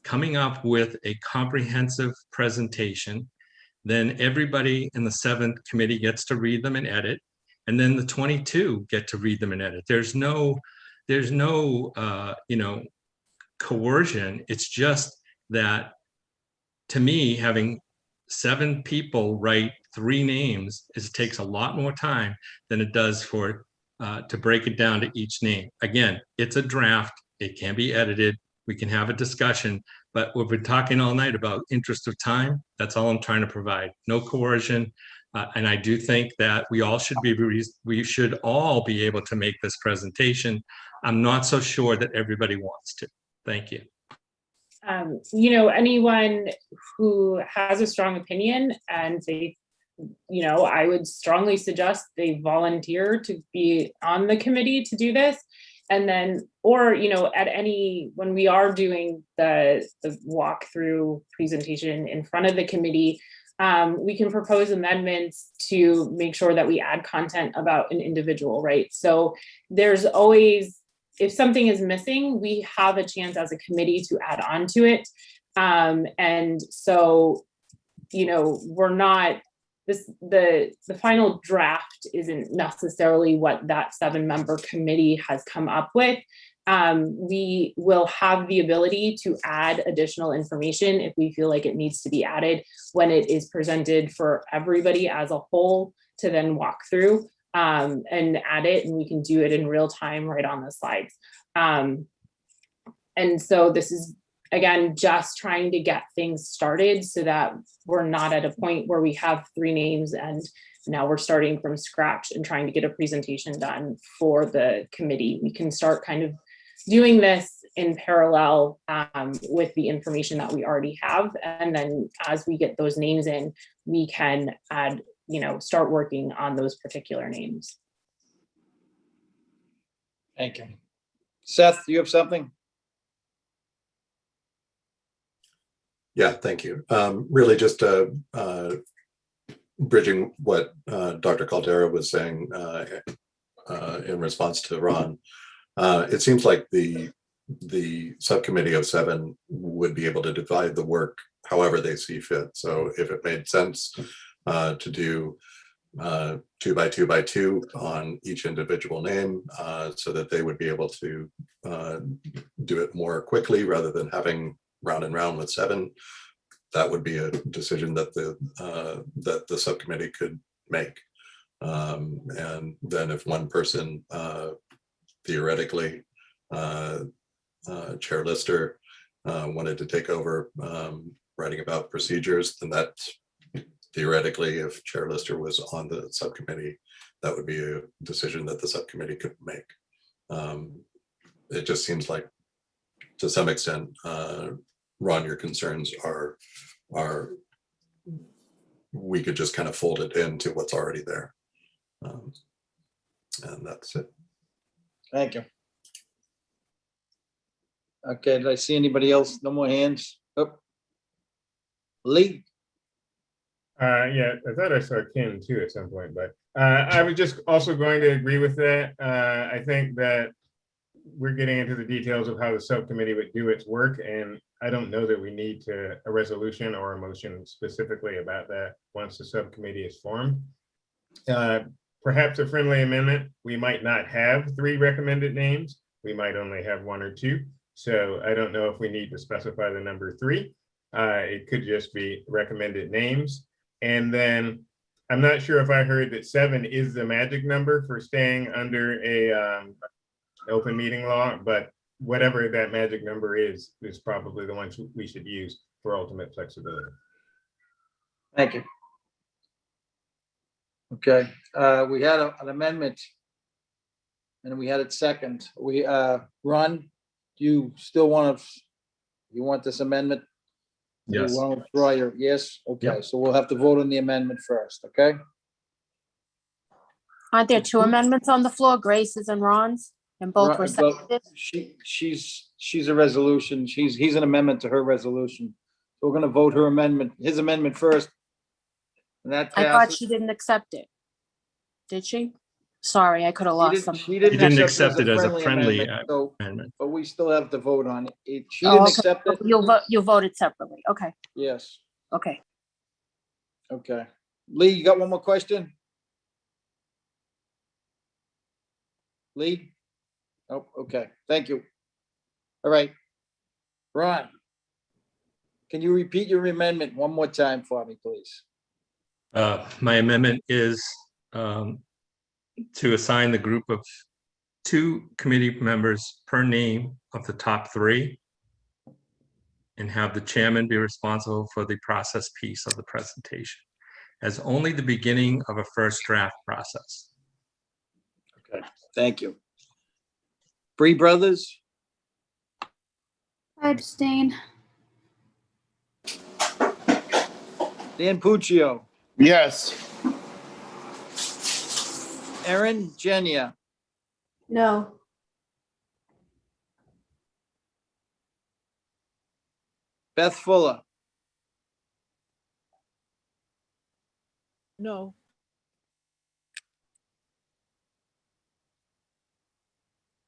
coming up with a comprehensive presentation, then everybody in the 7th committee gets to read them and edit, and then the 22 get to read them and edit. There's no coercion. It's just that, to me, having 7 people write 3 names takes a lot more time than it does for to break it down to each name. Again, it's a draft. It can be edited. We can have a discussion, but we've been talking all night about interest of time. That's all I'm trying to provide. No coercion. And I do think that we should all be able to make this presentation. I'm not so sure that everybody wants to. Thank you. Anyone who has a strong opinion and they, I would strongly suggest they volunteer to be on the committee to do this. And then, or, when we are doing the walkthrough presentation in front of the committee, we can propose amendments to make sure that we add content about an individual, right? So there's always if something is missing, we have a chance as a committee to add on to it. And so, you know, we're not, the final draft isn't necessarily what that 7-member committee has come up with. We will have the ability to add additional information if we feel like it needs to be added when it is presented for everybody as a whole to then walk through and add it, and we can do it in real time right on the slides. And so this is, again, just trying to get things started so that we're not at a point where we have 3 names and now we're starting from scratch and trying to get a presentation done for the committee. We can start kind of doing this in parallel with the information that we already have. And then as we get those names in, we can add, you know, start working on those particular names. Thank you. Seth, you have something? Yeah, thank you. Really just bridging what Dr. Caldera was saying in response to Ron. It seems like the subcommittee of 7 would be able to divide the work however they see fit. So if it made sense to do 2 by 2 by 2 on each individual name, so that they would be able to do it more quickly rather than having round and round with 7, that would be a decision that the subcommittee could make. And then if one person theoretically, Chair Lister, wanted to take over writing about procedures, then that theoretically, if Chair Lister was on the subcommittee, that would be a decision that the subcommittee could make. It just seems like, to some extent, Ron, your concerns are we could just kind of fold it into what's already there. And that's it. Thank you. Okay, did I see anybody else? No more hands? Oh. Lee? Yeah, I thought I saw Ken too at some point, but I was just also going to agree with that. I think that we're getting into the details of how the subcommittee would do its work, and I don't know that we need a resolution or a motion specifically about that once the subcommittee is formed. Perhaps a friendly amendment, we might not have 3 recommended names. We might only have 1 or 2. So I don't know if we need to specify the number 3. It could just be recommended names. And then I'm not sure if I heard that 7 is the magic number for staying under a open meeting law, but whatever that magic number is probably the one we should use for ultimate flexibility. Thank you. Okay, we had an amendment and we had it second. Ron, do you still want this amendment? Yes. You want to withdraw your, yes? Okay, Yep. so we'll have to vote on the amendment first, okay? Aren't there 2 amendments on the floor, Grace's and Ron's? And both were Well, seconded? she's a resolution. He's an amendment to her resolution. So we're gonna vote his amendment first. And that I thought passes. she didn't accept it. Did she? Sorry, I could have lost something. She You didn't accept it it as a friendly amendment, so, amendment. but we still have to vote on it. She Oh, didn't okay. accept it? You'll vote it separately. Okay, Yes, okay. okay. Lee, you got one more question? Lee? Oh, okay, thank you. All right. Ron, can you repeat your amendment one more time for me, please? My amendment is to assign the group of 2 committee members per name of the top 3 and have the chairman be responsible for the process piece of the presentation as only the beginning of a first draft process. Okay, thank you. Bree Brothers? I abstain. Dan Puccio? Yes. Erin Genia? No. Beth Fuller? No.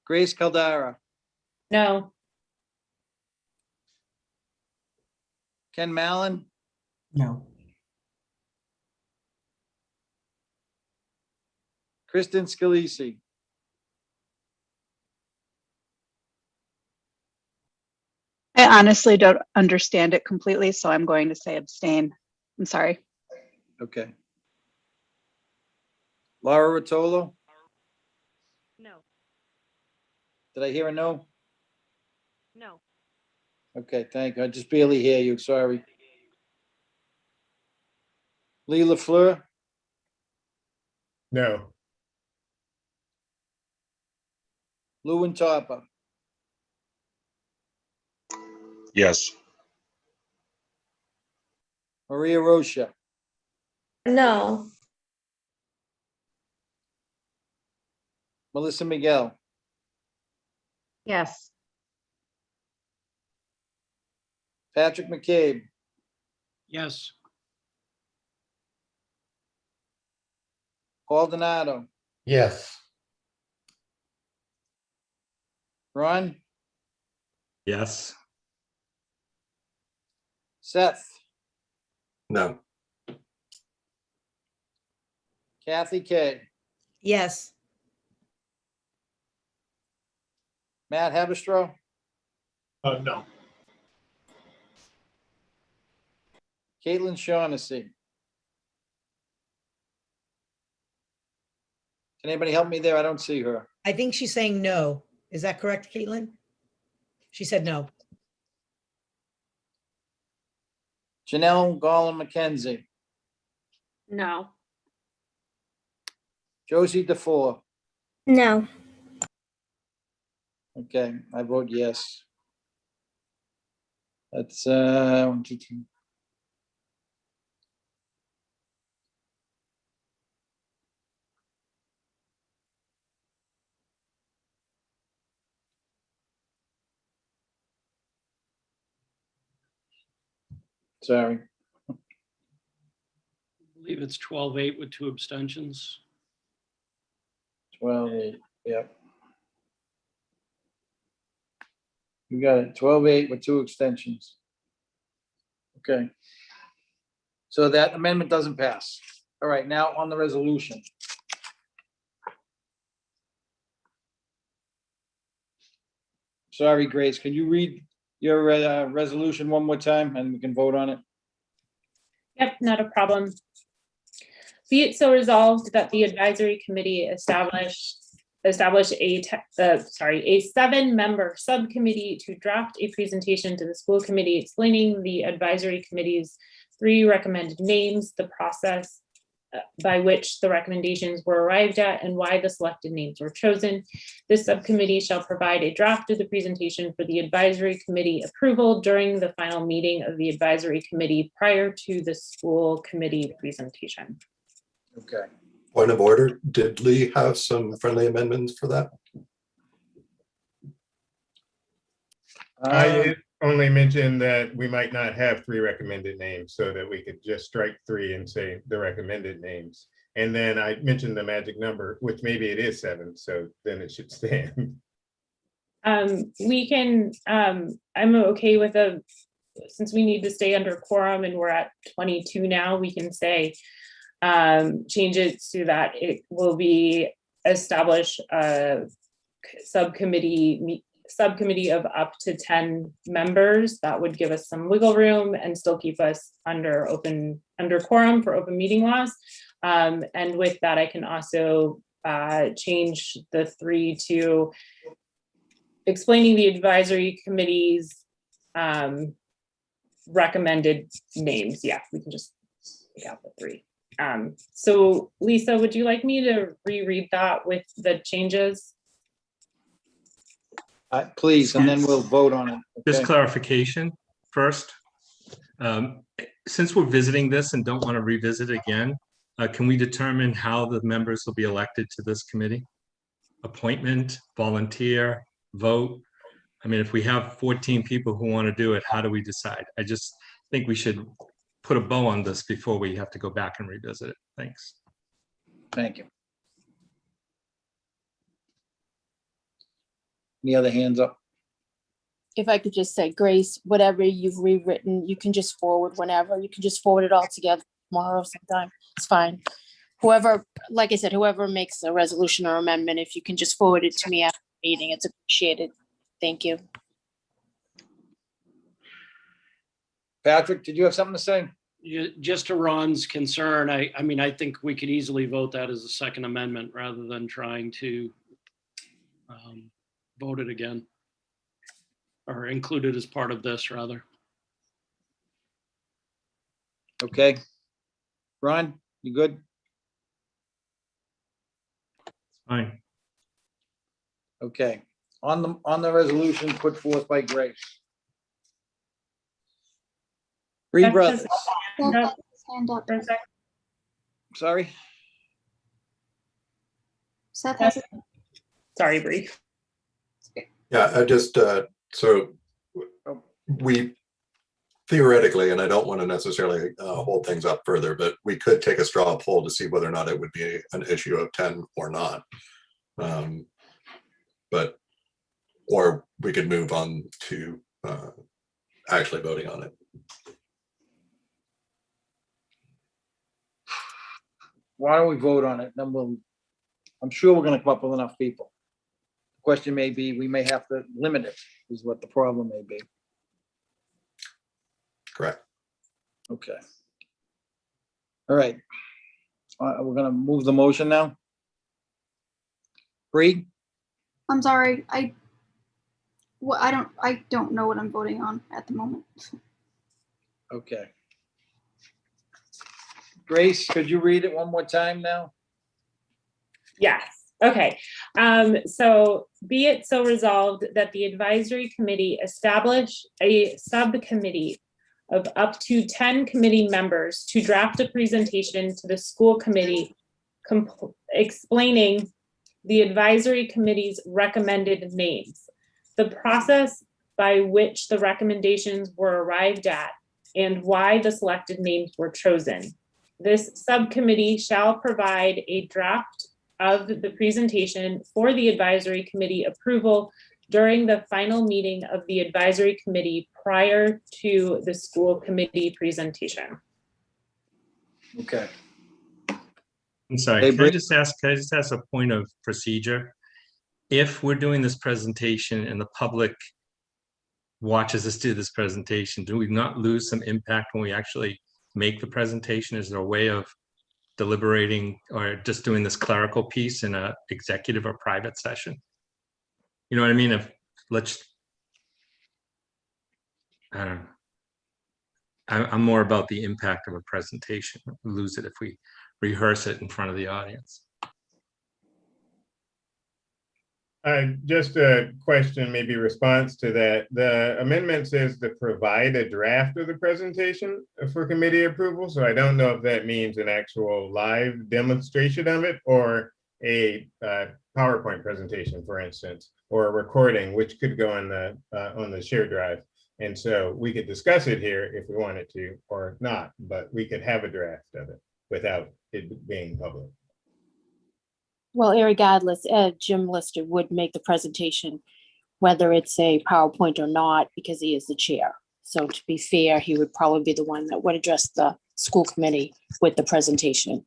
Grace Caldara, No. Ken Mallon, No. Kristen Scalisi, I honestly don't understand it completely, so I'm going to say abstain. I'm sorry. okay. Laura Rotolo, No. did I hear a no? No. Okay, thank you. I just barely hear you, sorry. Lee LaFleur, No. Lou Topper, Yes. Maria Rocha, No. Melissa Miguel, Yes. Patrick McCabe, Yes. Paul Donato, Yes. Ron, Yes. Seth, No. Kathy K, Yes. Matt Haberstroh, No. Caitlin Shaughnessy. Can anybody help me there? I don't see her. I think she's saying no. Is that correct, Caitlin? She said no. Janelle Gollum McKenzie, No. Josie DeFore. No. Okay, I vote yes. That's 1, 2, 3. Sorry. I believe it's 12-8 with 2 abstentions. 12-8, yep. You got it, 12-8 with 2 extensions. Okay. So that amendment doesn't pass. All right, now on the resolution. Sorry, Grace, can you read your resolution one more time and we can vote on it? Yep, not a problem. Be it so resolved that the advisory committee establish a 7-member subcommittee to draft a presentation to the school committee explaining the advisory committee's 3 recommended names, the process by which the recommendations were arrived at, and why the selected names were chosen. This subcommittee shall provide a draft of the presentation for the advisory committee approval during the final meeting of the advisory committee prior to the school committee presentation. Okay. Point of order, did Lee have some friendly amendments for that? I only mentioned that we might not have 3 recommended names, so that we could just strike 3 and say the recommended names. And then I mentioned the magic number, which maybe it is 7, so then it should stand. We can, I'm okay with since we need to stay under quorum and we're at 22 now, we can say, change it so that it will be establish a subcommittee of up to 10 members. That would give us some wiggle room and still keep us under quorum for open meeting laws. And with that, I can also change the 3 to explaining the advisory committee's recommended names. Yeah, we can just take out the 3. So Lisa, would you like me to reread that with the changes? Please, and then we'll vote on it. Just Okay. clarification first. Since we're visiting this and don't want to revisit again, can we determine how the members will be elected to this committee? Appointment, volunteer, vote? I mean, if we have 14 people who want to do it, how do we decide? I just think we should put a bow on this before we have to go back and revisit it. Thanks. Thank you. Any other hands up? If I could just say, Grace, whatever you've rewritten, you can just forward whenever. You can just forward it all together tomorrow sometime. It's fine. Whoever, like I said, whoever makes a resolution or amendment, if you can just forward it to me after the meeting, it's appreciated. Thank you. Patrick, did you have something to say? Just to Ron's concern, I mean, I think we could easily vote that as a second amendment rather than trying to vote it again. Or include it as part of this, rather. Okay. Ron, you good? Fine. Okay. On the resolution put forth by Grace. Reed Seth Brothers. has- Hand up. For a sec. Sorry. Seth has it. Sorry, Bree. Yeah, I just, so we theoretically, and I don't want to necessarily hold things up further, but we could take a straw poll to see whether or not it would be an issue of 10 or not. Or we could move on to actually voting on it. Why don't we vote on it? Then I'm sure we're gonna come up with enough people. The question may be, we may have to limit it, is what the problem may be. Correct. Okay. All right. We're gonna move the motion now. Bree? I'm sorry. I don't know what I'm voting on at the moment. Okay. Grace, could you read it one more time now? Yes. Okay. So be it so resolved that the advisory committee establish a subcommittee of up to 10 committee members to draft a presentation to the school committee explaining the advisory committee's recommended names, the process by which the recommendations were arrived at, and why the selected names were chosen. This subcommittee shall provide a draft of the presentation for the advisory committee approval during the final meeting of the advisory committee prior to the school committee presentation. Okay. I'm sorry, Hey, can I just ask a point of procedure? If we're doing this presentation and the public watches us do this presentation, do we not lose some impact when we actually make the presentation? Is there a way of deliberating or just doing this clerical piece in a executive or private session? You know what I mean? I don't know. I'm more about the impact of a presentation. We lose it if we rehearse it in front of the audience. Just a question, maybe response to that. The amendment says to provide a draft of the presentation for committee approval. So I don't know if that means an actual live demonstration of it or a PowerPoint presentation, for instance, or a recording, which could go on the shared drive. And so we could discuss it here if we wanted to or not, but we could have a draft of it without it being public. Well, irregardless, Jim Lister would make the presentation, whether it's a PowerPoint or not, because he is the chair. So to be fair, he would probably be the one that would address the school committee with the presentation.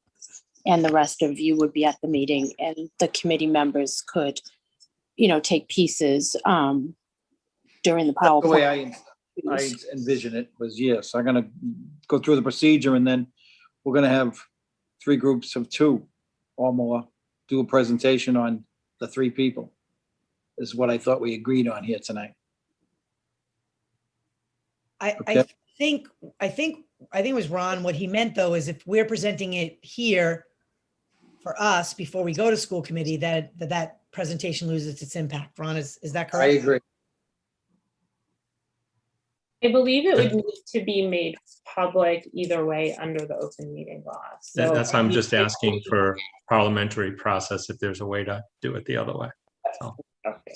And the rest of you would be at the meeting, and the committee members could, take pieces during the PowerPoint. The way I envision it was, yes, I'm gonna go through the procedure, and then we're gonna have 3 groups of 2 or more do a presentation on the 3 people, is what I thought we agreed on here tonight. I think it was Ron. What he meant though is if we're presenting it here for us before we go to school committee, that presentation loses its impact. Ron, is that correct? I agree. I believe it would need to be made public either way under the open meeting law. So That's why I'm just asking for parliamentary process if there's a way to do it the other way. So. Okay.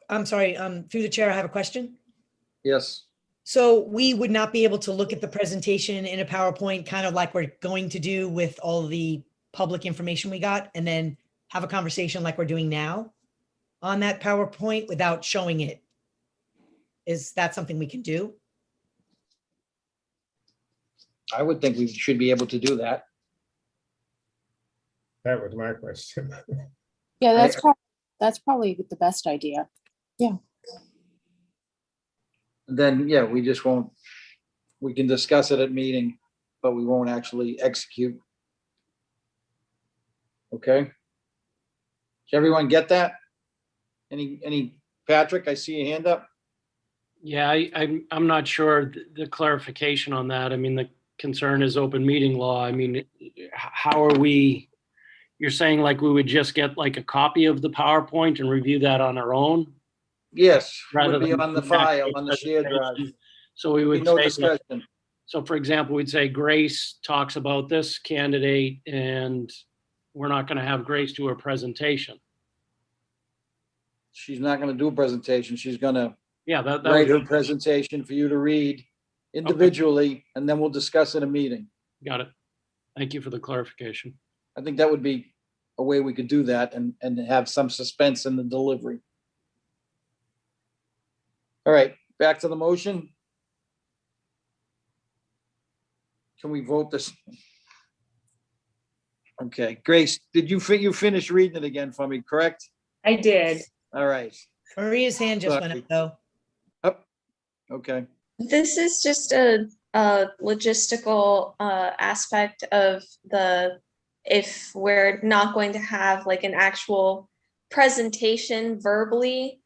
I'm sorry, through the chair, I have a question. Yes. So we would not be able to look at the presentation in a PowerPoint, kind of like we're going to do with all the public information we got, and then have a conversation like we're doing now? on that PowerPoint without showing it. Is that something we can do? I would think we should be able to do that. That was my question. Yeah, that's that's probably the best idea. Yeah. Then, yeah, we just won't, we can discuss it at meeting, but we won't actually execute. Okay? Does everyone get that? Patrick, I see your hand up. Yeah, I'm not sure the clarification on that. I mean, the concern is open meeting law. I mean, how are we, you're saying like we would just get like a copy of the PowerPoint and review that on our own? Yes, Rather would be than on the the file, actual on the shared drive. presentation. So we Be would no say, discussion. so for example, we'd say Grace talks about this candidate and we're not going to have Grace do a presentation. She's not gonna do a presentation. She's gonna Yeah, that write was, her presentation for you to read individually, and then we'll discuss in a meeting. got it. Thank you for the clarification. I think that would be a way we could do that and have some suspense in the delivery. All right, back to the motion. Can we vote this? Okay, Grace, did you finish reading it again for me, correct? I did. All right. Maria's hand just went up though. Okay. This is just a logistical aspect of if we're not going to have like an actual presentation verbally.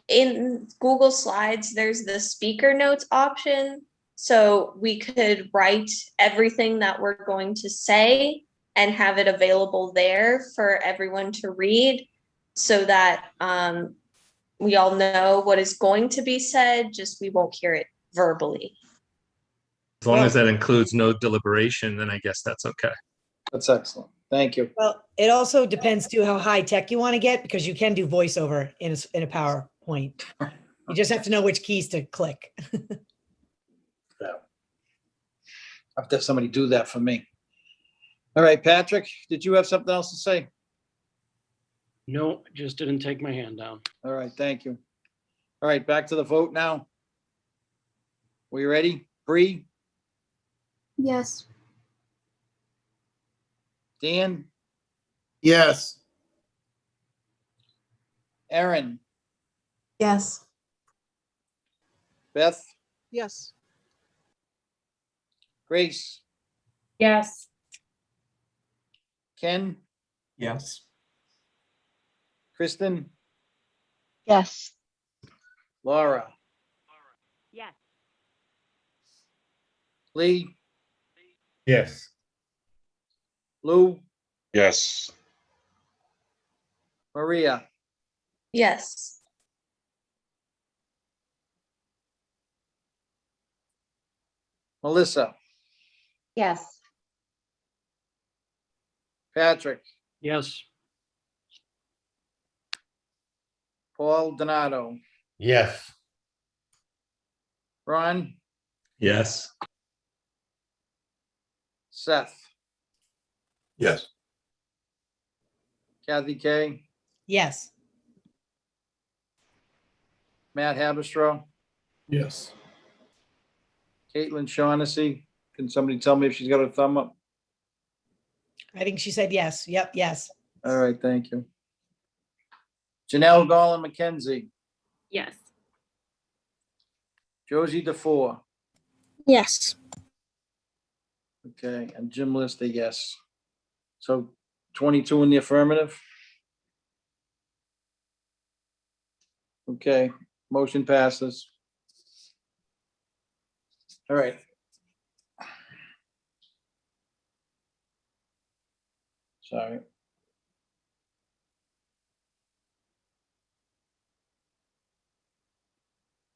In Google Slides, there's the speaker notes option. So we could write everything that we're going to say and have it available there for everyone to read so that we all know what is going to be said, just we won't hear it verbally. As long as that includes no deliberation, then I guess that's okay. That's excellent. Thank you. Well, it also depends too how high tech you want to get, because you can do voiceover in a PowerPoint. You just have to know which keys to click. I have to have somebody do that for me. All right, Patrick, did you have something else to say? No, just didn't take my hand down. All right, thank you. All right, back to the vote now. We ready? Bree, Yes. Dan, Yes. Aaron, Yes. Beth, Yes. Grace, Yes. Ken, Yes. Kristen, Yes. Laura, Yes. Lee, Yes. Lou, Yes. Maria, Yes. Melissa, Yes. Patrick, Yes. Paul Donato, Yes. Ron, Yes. Seth, Yes. Kathy K, Yes. Matt Haberstroh, Yes. Caitlin Shaughnessy. Can somebody tell me if she's got a thumb up? I think she said yes. Yep. Yes. All right, thank you. Janelle Gollan McKenzie, Yes. Josie DeFore, Yes. okay, and Jim Lister, yes. So 22 in the affirmative. Okay, motion passes. All right. Sorry.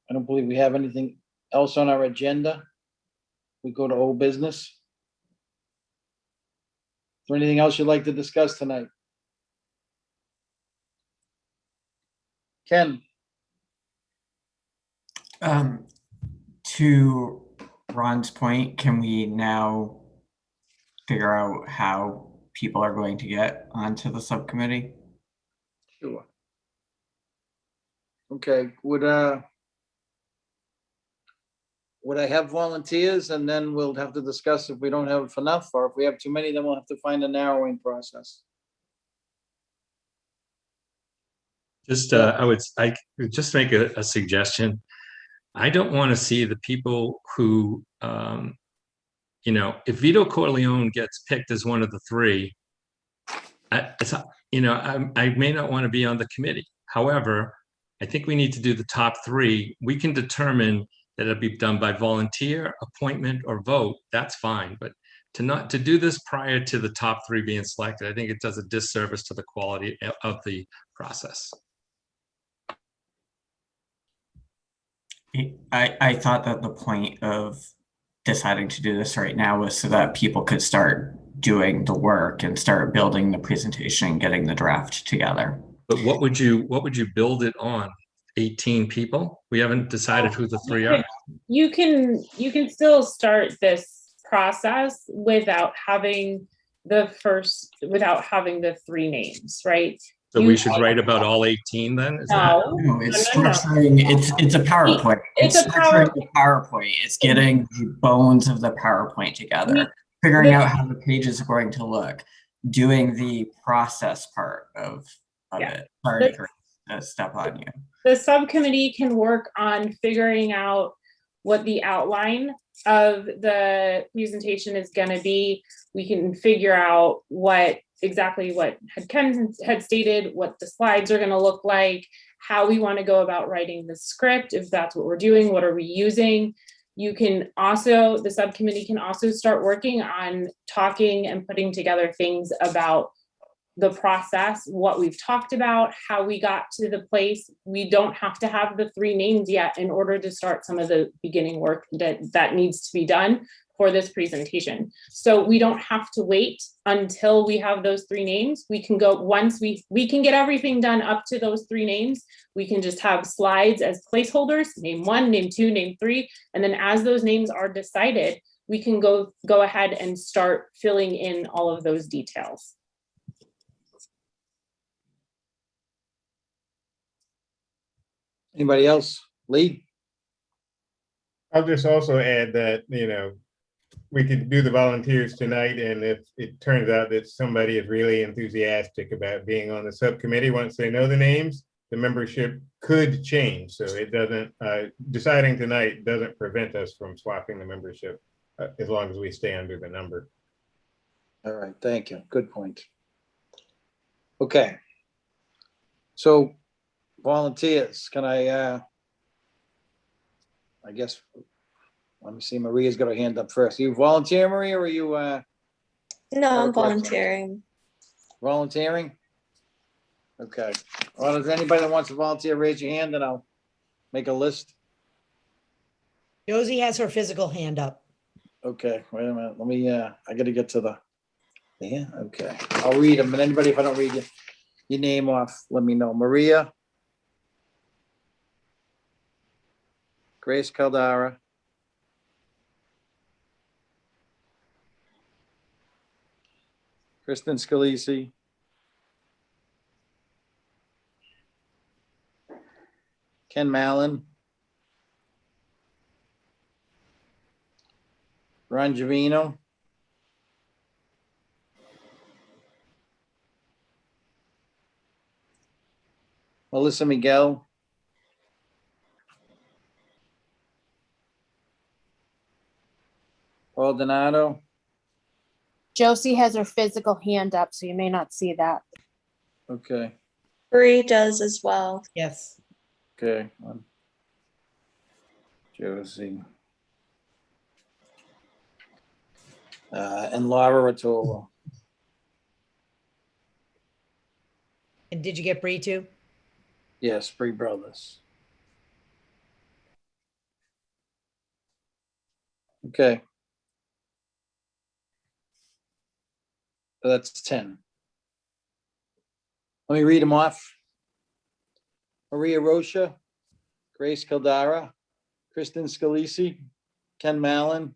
I don't believe we have anything else on our agenda. We go to old business. Is there anything else you'd like to discuss tonight? Ken? To Ron's point, can we now figure out how people are going to get onto the subcommittee? Sure. Okay, would I have volunteers, and then we'll have to discuss if we don't have enough, or if we have too many, then we'll have to find a narrowing process. Just, I would just make a suggestion. I don't want to see the people who, if Vito Corleone gets picked as one of the three, I may not want to be on the committee. However, I think we need to do the top three. We can determine that it'll be done by volunteer, appointment, or vote. That's fine. But to do this prior to the top three being selected, I think it does a disservice to the quality of the process. I thought that the point of deciding to do this right now was so that people could start doing the work and start building the presentation and getting the draft together. But what would you build it on? 18 people? We haven't decided who the three are. You can still start this process without having the three names, right? So we should write about all 18 then? No, it's structuring. It's a PowerPoint. It's structuring the PowerPoint. It's getting the bones of the PowerPoint together, figuring out how the pages are going to look, doing the process part of it. Sorry to step on you. The subcommittee can work on figuring out what the outline of the presentation is going to be. We can figure out exactly what Ken had stated, what the slides are going to look like, how we want to go about writing the script, if that's what we're doing, what are we using. The subcommittee can also start working on talking and putting together things about the process, what we've talked about, how we got to the place. We don't have to have the three names yet in order to start some of the beginning work that needs to be done for this presentation. So we don't have to wait until we have those three names. We can go once we can get everything done up to those three names. We can just have slides as placeholders, name one, name two, name three. And then as those names are decided, we can go ahead and start filling in all of those details. Anybody else? Lee? I'll just also add that, we could do the volunteers tonight, and if it turns out that somebody is really enthusiastic about being on the subcommittee, once they know the names, the membership could change. So it doesn't, deciding tonight doesn't prevent us from swapping the membership as long as we stay under the number. All right, thank you. Good point. Okay. So volunteers, can I guess, let me see, Maria's got her hand up first. Are you volunteer, Maria, or are you? No, I'm volunteering. Volunteering? Okay. Well, is there anybody that wants to volunteer, raise your hand and I'll make a list. Josie has her physical hand up. Okay, wait a minute. Let me, I gotta get to okay. I'll read them, and anybody, if I don't read your name off, let me know. Maria. Grace Caldara. Kristen Scalisi. Ken Mallon. Ron Javino. Melissa Miguel. Paul Donato. Josie has her physical hand up, so you may not see that. Okay. Bree does as well. Yes. Okay. Josie. And Laura Rotolo. And did you get Bree too? Yes, Bree Brothers. Okay. So that's 10. Let me read them off. Maria Rocha, Grace Caldara, Kristen Scalisi, Ken Mallon,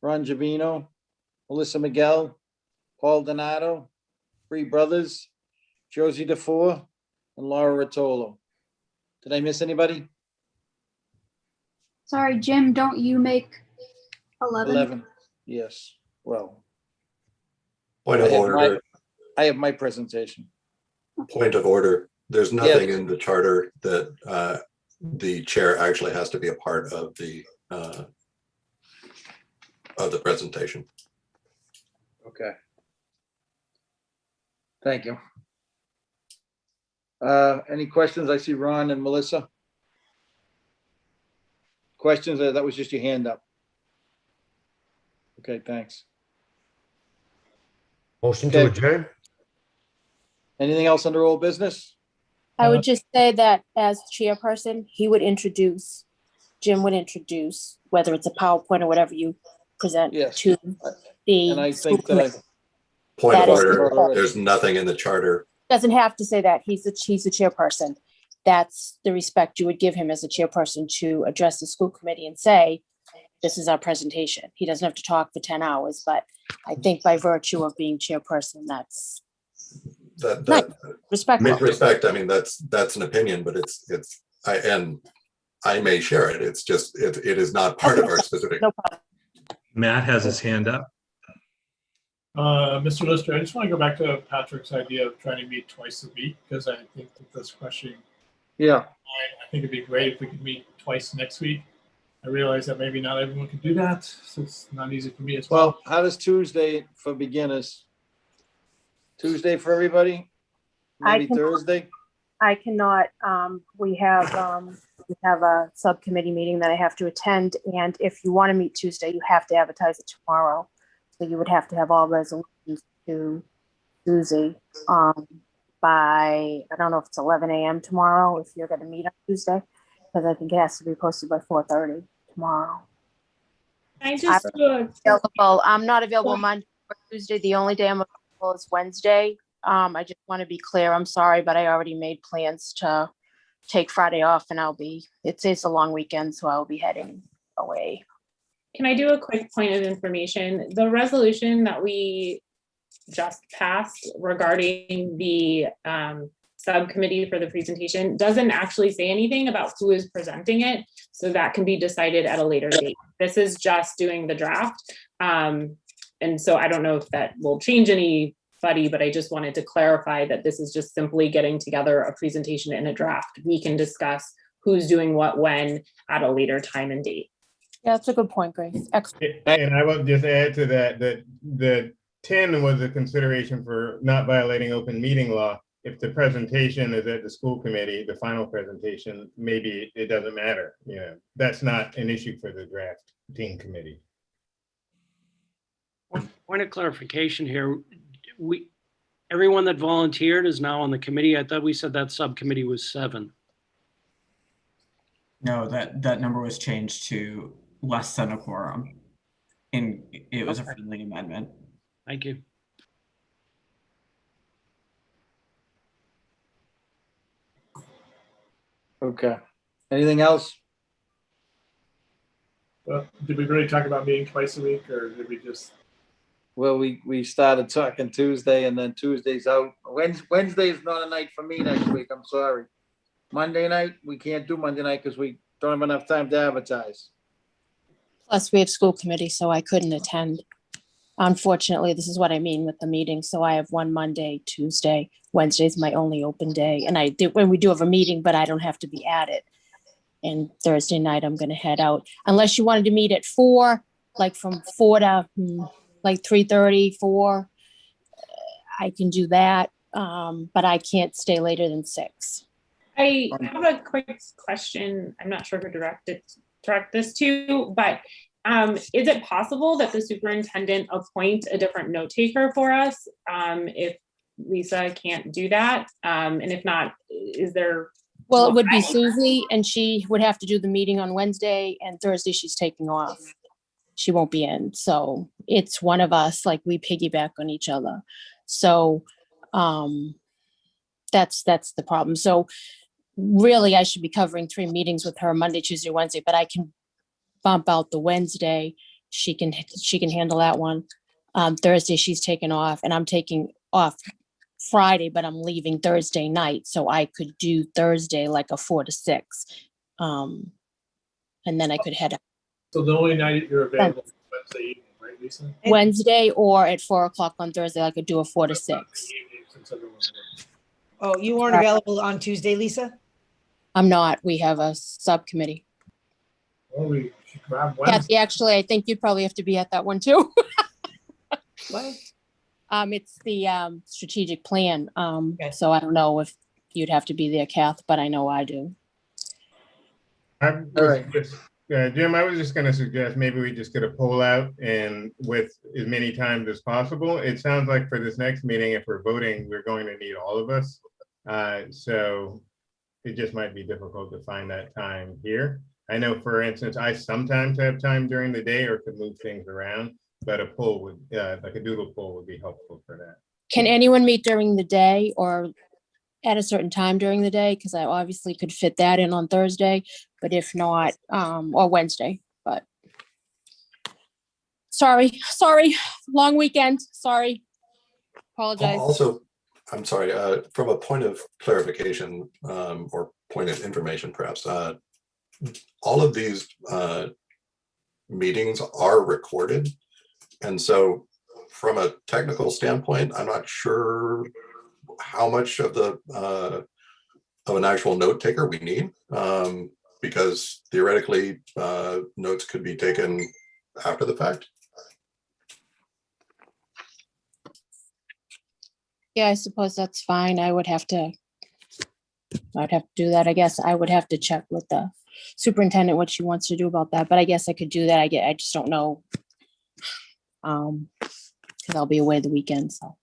Ron Javino, Melissa Miguel, Paul Donato, Bree Brothers, Josie DeFore, and Laura Rotolo. Did I miss anybody? Sorry, Jim, don't you make 11? 11, yes, well. Point of order, I have my presentation. point of order. There's nothing in the charter that the chair actually has to be a part of the presentation. Okay. Thank you. Any questions? I see Ron and Melissa. Questions? That was just your hand up. Okay, thanks. Motion to adjourn? Anything else under old business? I would just say that as chairperson, he would introduce, Jim would introduce, whether it's a PowerPoint or whatever you present to the. And I school think that Point of That is order, correct. there's nothing in the charter. Doesn't have to say that. He's the chairperson. That's the respect you would give him as a chairperson to address the school committee and say, this is our presentation. He doesn't have to talk for 10 hours, but I think by virtue of being chairperson, that's respectful. With respect, I mean, that's an opinion, but I may share it. It's just, it is not part of our specific. No problem. Matt has his hand up. Mr. Lister, I just want to go back to Patrick's idea of trying to meet twice a week, because I think that this question, I think it'd be great if we could meet twice next week. I realize that maybe not everyone can do that, so it's not easy for me as well. Well, how does Tuesday for beginners? Tuesday for everybody? Maybe Thursday? I cannot, we have a subcommittee meeting that I have to attend, and if you want to meet Tuesday, you have to advertise it tomorrow. So you would have to have all resolutions to Susie by, I don't know if it's 11 a.m. tomorrow, if you're going to meet on Tuesday, because I think it has to be posted by 4:30 tomorrow. I just I'm not available Monday or Tuesday. The only day I'm available is Wednesday. I just want to be clear. I'm sorry, but I already made plans to take Friday off, and it's a long weekend, so I'll be heading away. Can I do a quick point of information? The resolution that we just passed regarding the subcommittee for the presentation doesn't actually say anything about who is presenting it. So that can be decided at a later date. This is just doing the draft. And so I don't know if that will change anybody, but I just wanted to clarify that this is just simply getting together a presentation and a draft. We can discuss who's doing what when at a later time and date. Yeah, that's a good point, Grace. Excellent. And I will just add to that, the 10 was a consideration for not violating open meeting law. If the presentation is at the school committee, the final presentation, maybe it doesn't matter. You know, that's not an issue for the draft team committee. Point of clarification here. Everyone that volunteered is now on the committee. I thought we said that subcommittee was 7. No, that number was changed to less than a quorum. And it was a friendly amendment. Thank you. Okay. Anything else? Well, did we really talk about meeting twice a week, or did we just? Well, we started talking Tuesday, and then Tuesday's out. Wednesday is not a night for me next week. I'm sorry. Monday night, we can't do Monday night because we don't have enough time to advertise. Plus, we have school committee, so I couldn't attend. Unfortunately, this is what I mean with the meeting. So I have one Monday, Tuesday, Wednesday's my only open day. And when we do have a meeting, but I don't have to be at it. And Thursday night, I'm going to head out. Unless you wanted to meet at 4, like from 4 to like 3:30, 4, I can do that. But I can't stay later than 6. I have a quick question. I'm not sure who direct this to, but is it possible that the superintendent appoint a different note taker for us if Lisa can't do that? And if not, is there? Well, it would be Susie, and she would have to do the meeting on Wednesday, and Thursday she's taking off. She won't be in. So it's one of us, like we piggyback on each other. So that's the problem. So really, I should be covering 3 meetings with her, Monday, Tuesday, Wednesday, but I can bump out the Wednesday. She can handle that one. Thursday, she's taking off, and I'm taking off Friday, but I'm leaving Thursday night, so I could do Thursday like a 4 to 6. And then I could head out So the only night you're available is Wednesday evening, right, Lisa? Wednesday, or at 4 o'clock on Thursday, I could do a 4 to 6. Evening, since everyone's working. Oh, you weren't Right. available on Tuesday, Lisa? I'm not. We have a subcommittee. Well, we should grab Wednesday. Kathy, actually, I think you'd probably have to be at that one too. What? It's the strategic plan. So I don't know if you'd have to be there, Kath, but I know I do. Jim, I was just going to suggest maybe we just get a poll out and with as many times as possible. It sounds like for this next meeting, if we're voting, we're going to need all of us. So it just might be difficult to find that time here. I know, for instance, I sometimes have time during the day or could move things around, but a poll would, like a doodle poll would be helpful for that. Can anyone meet during the day or at a certain time during the day? Because I obviously could fit that in on Thursday, but if not, or Wednesday, but sorry, long weekend, sorry. Apologize. Also, I'm sorry, from a point of clarification or point of information, perhaps, all of these meetings are recorded. And so from a technical standpoint, I'm not sure how much of the of an actual note taker we need, because theoretically notes could be taken after the fact. Yeah, I suppose that's fine. I'd have to do that. I guess I would have to check with the superintendent what she wants to do about that, but I guess I could do that. I just don't know. Because I'll be away the weekend, so.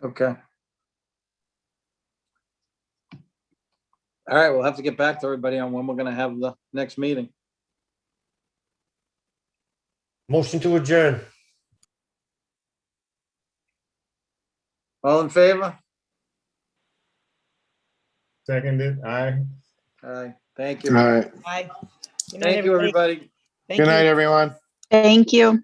Okay. All right, we'll have to get back to everybody on when we're gonna have the next meeting. Motion to adjourn. All in favor? Seconded, aye. All right, thank you. All right. Bye. Good night, Thank you, everybody. Thank Good you. night, everyone. Thank you.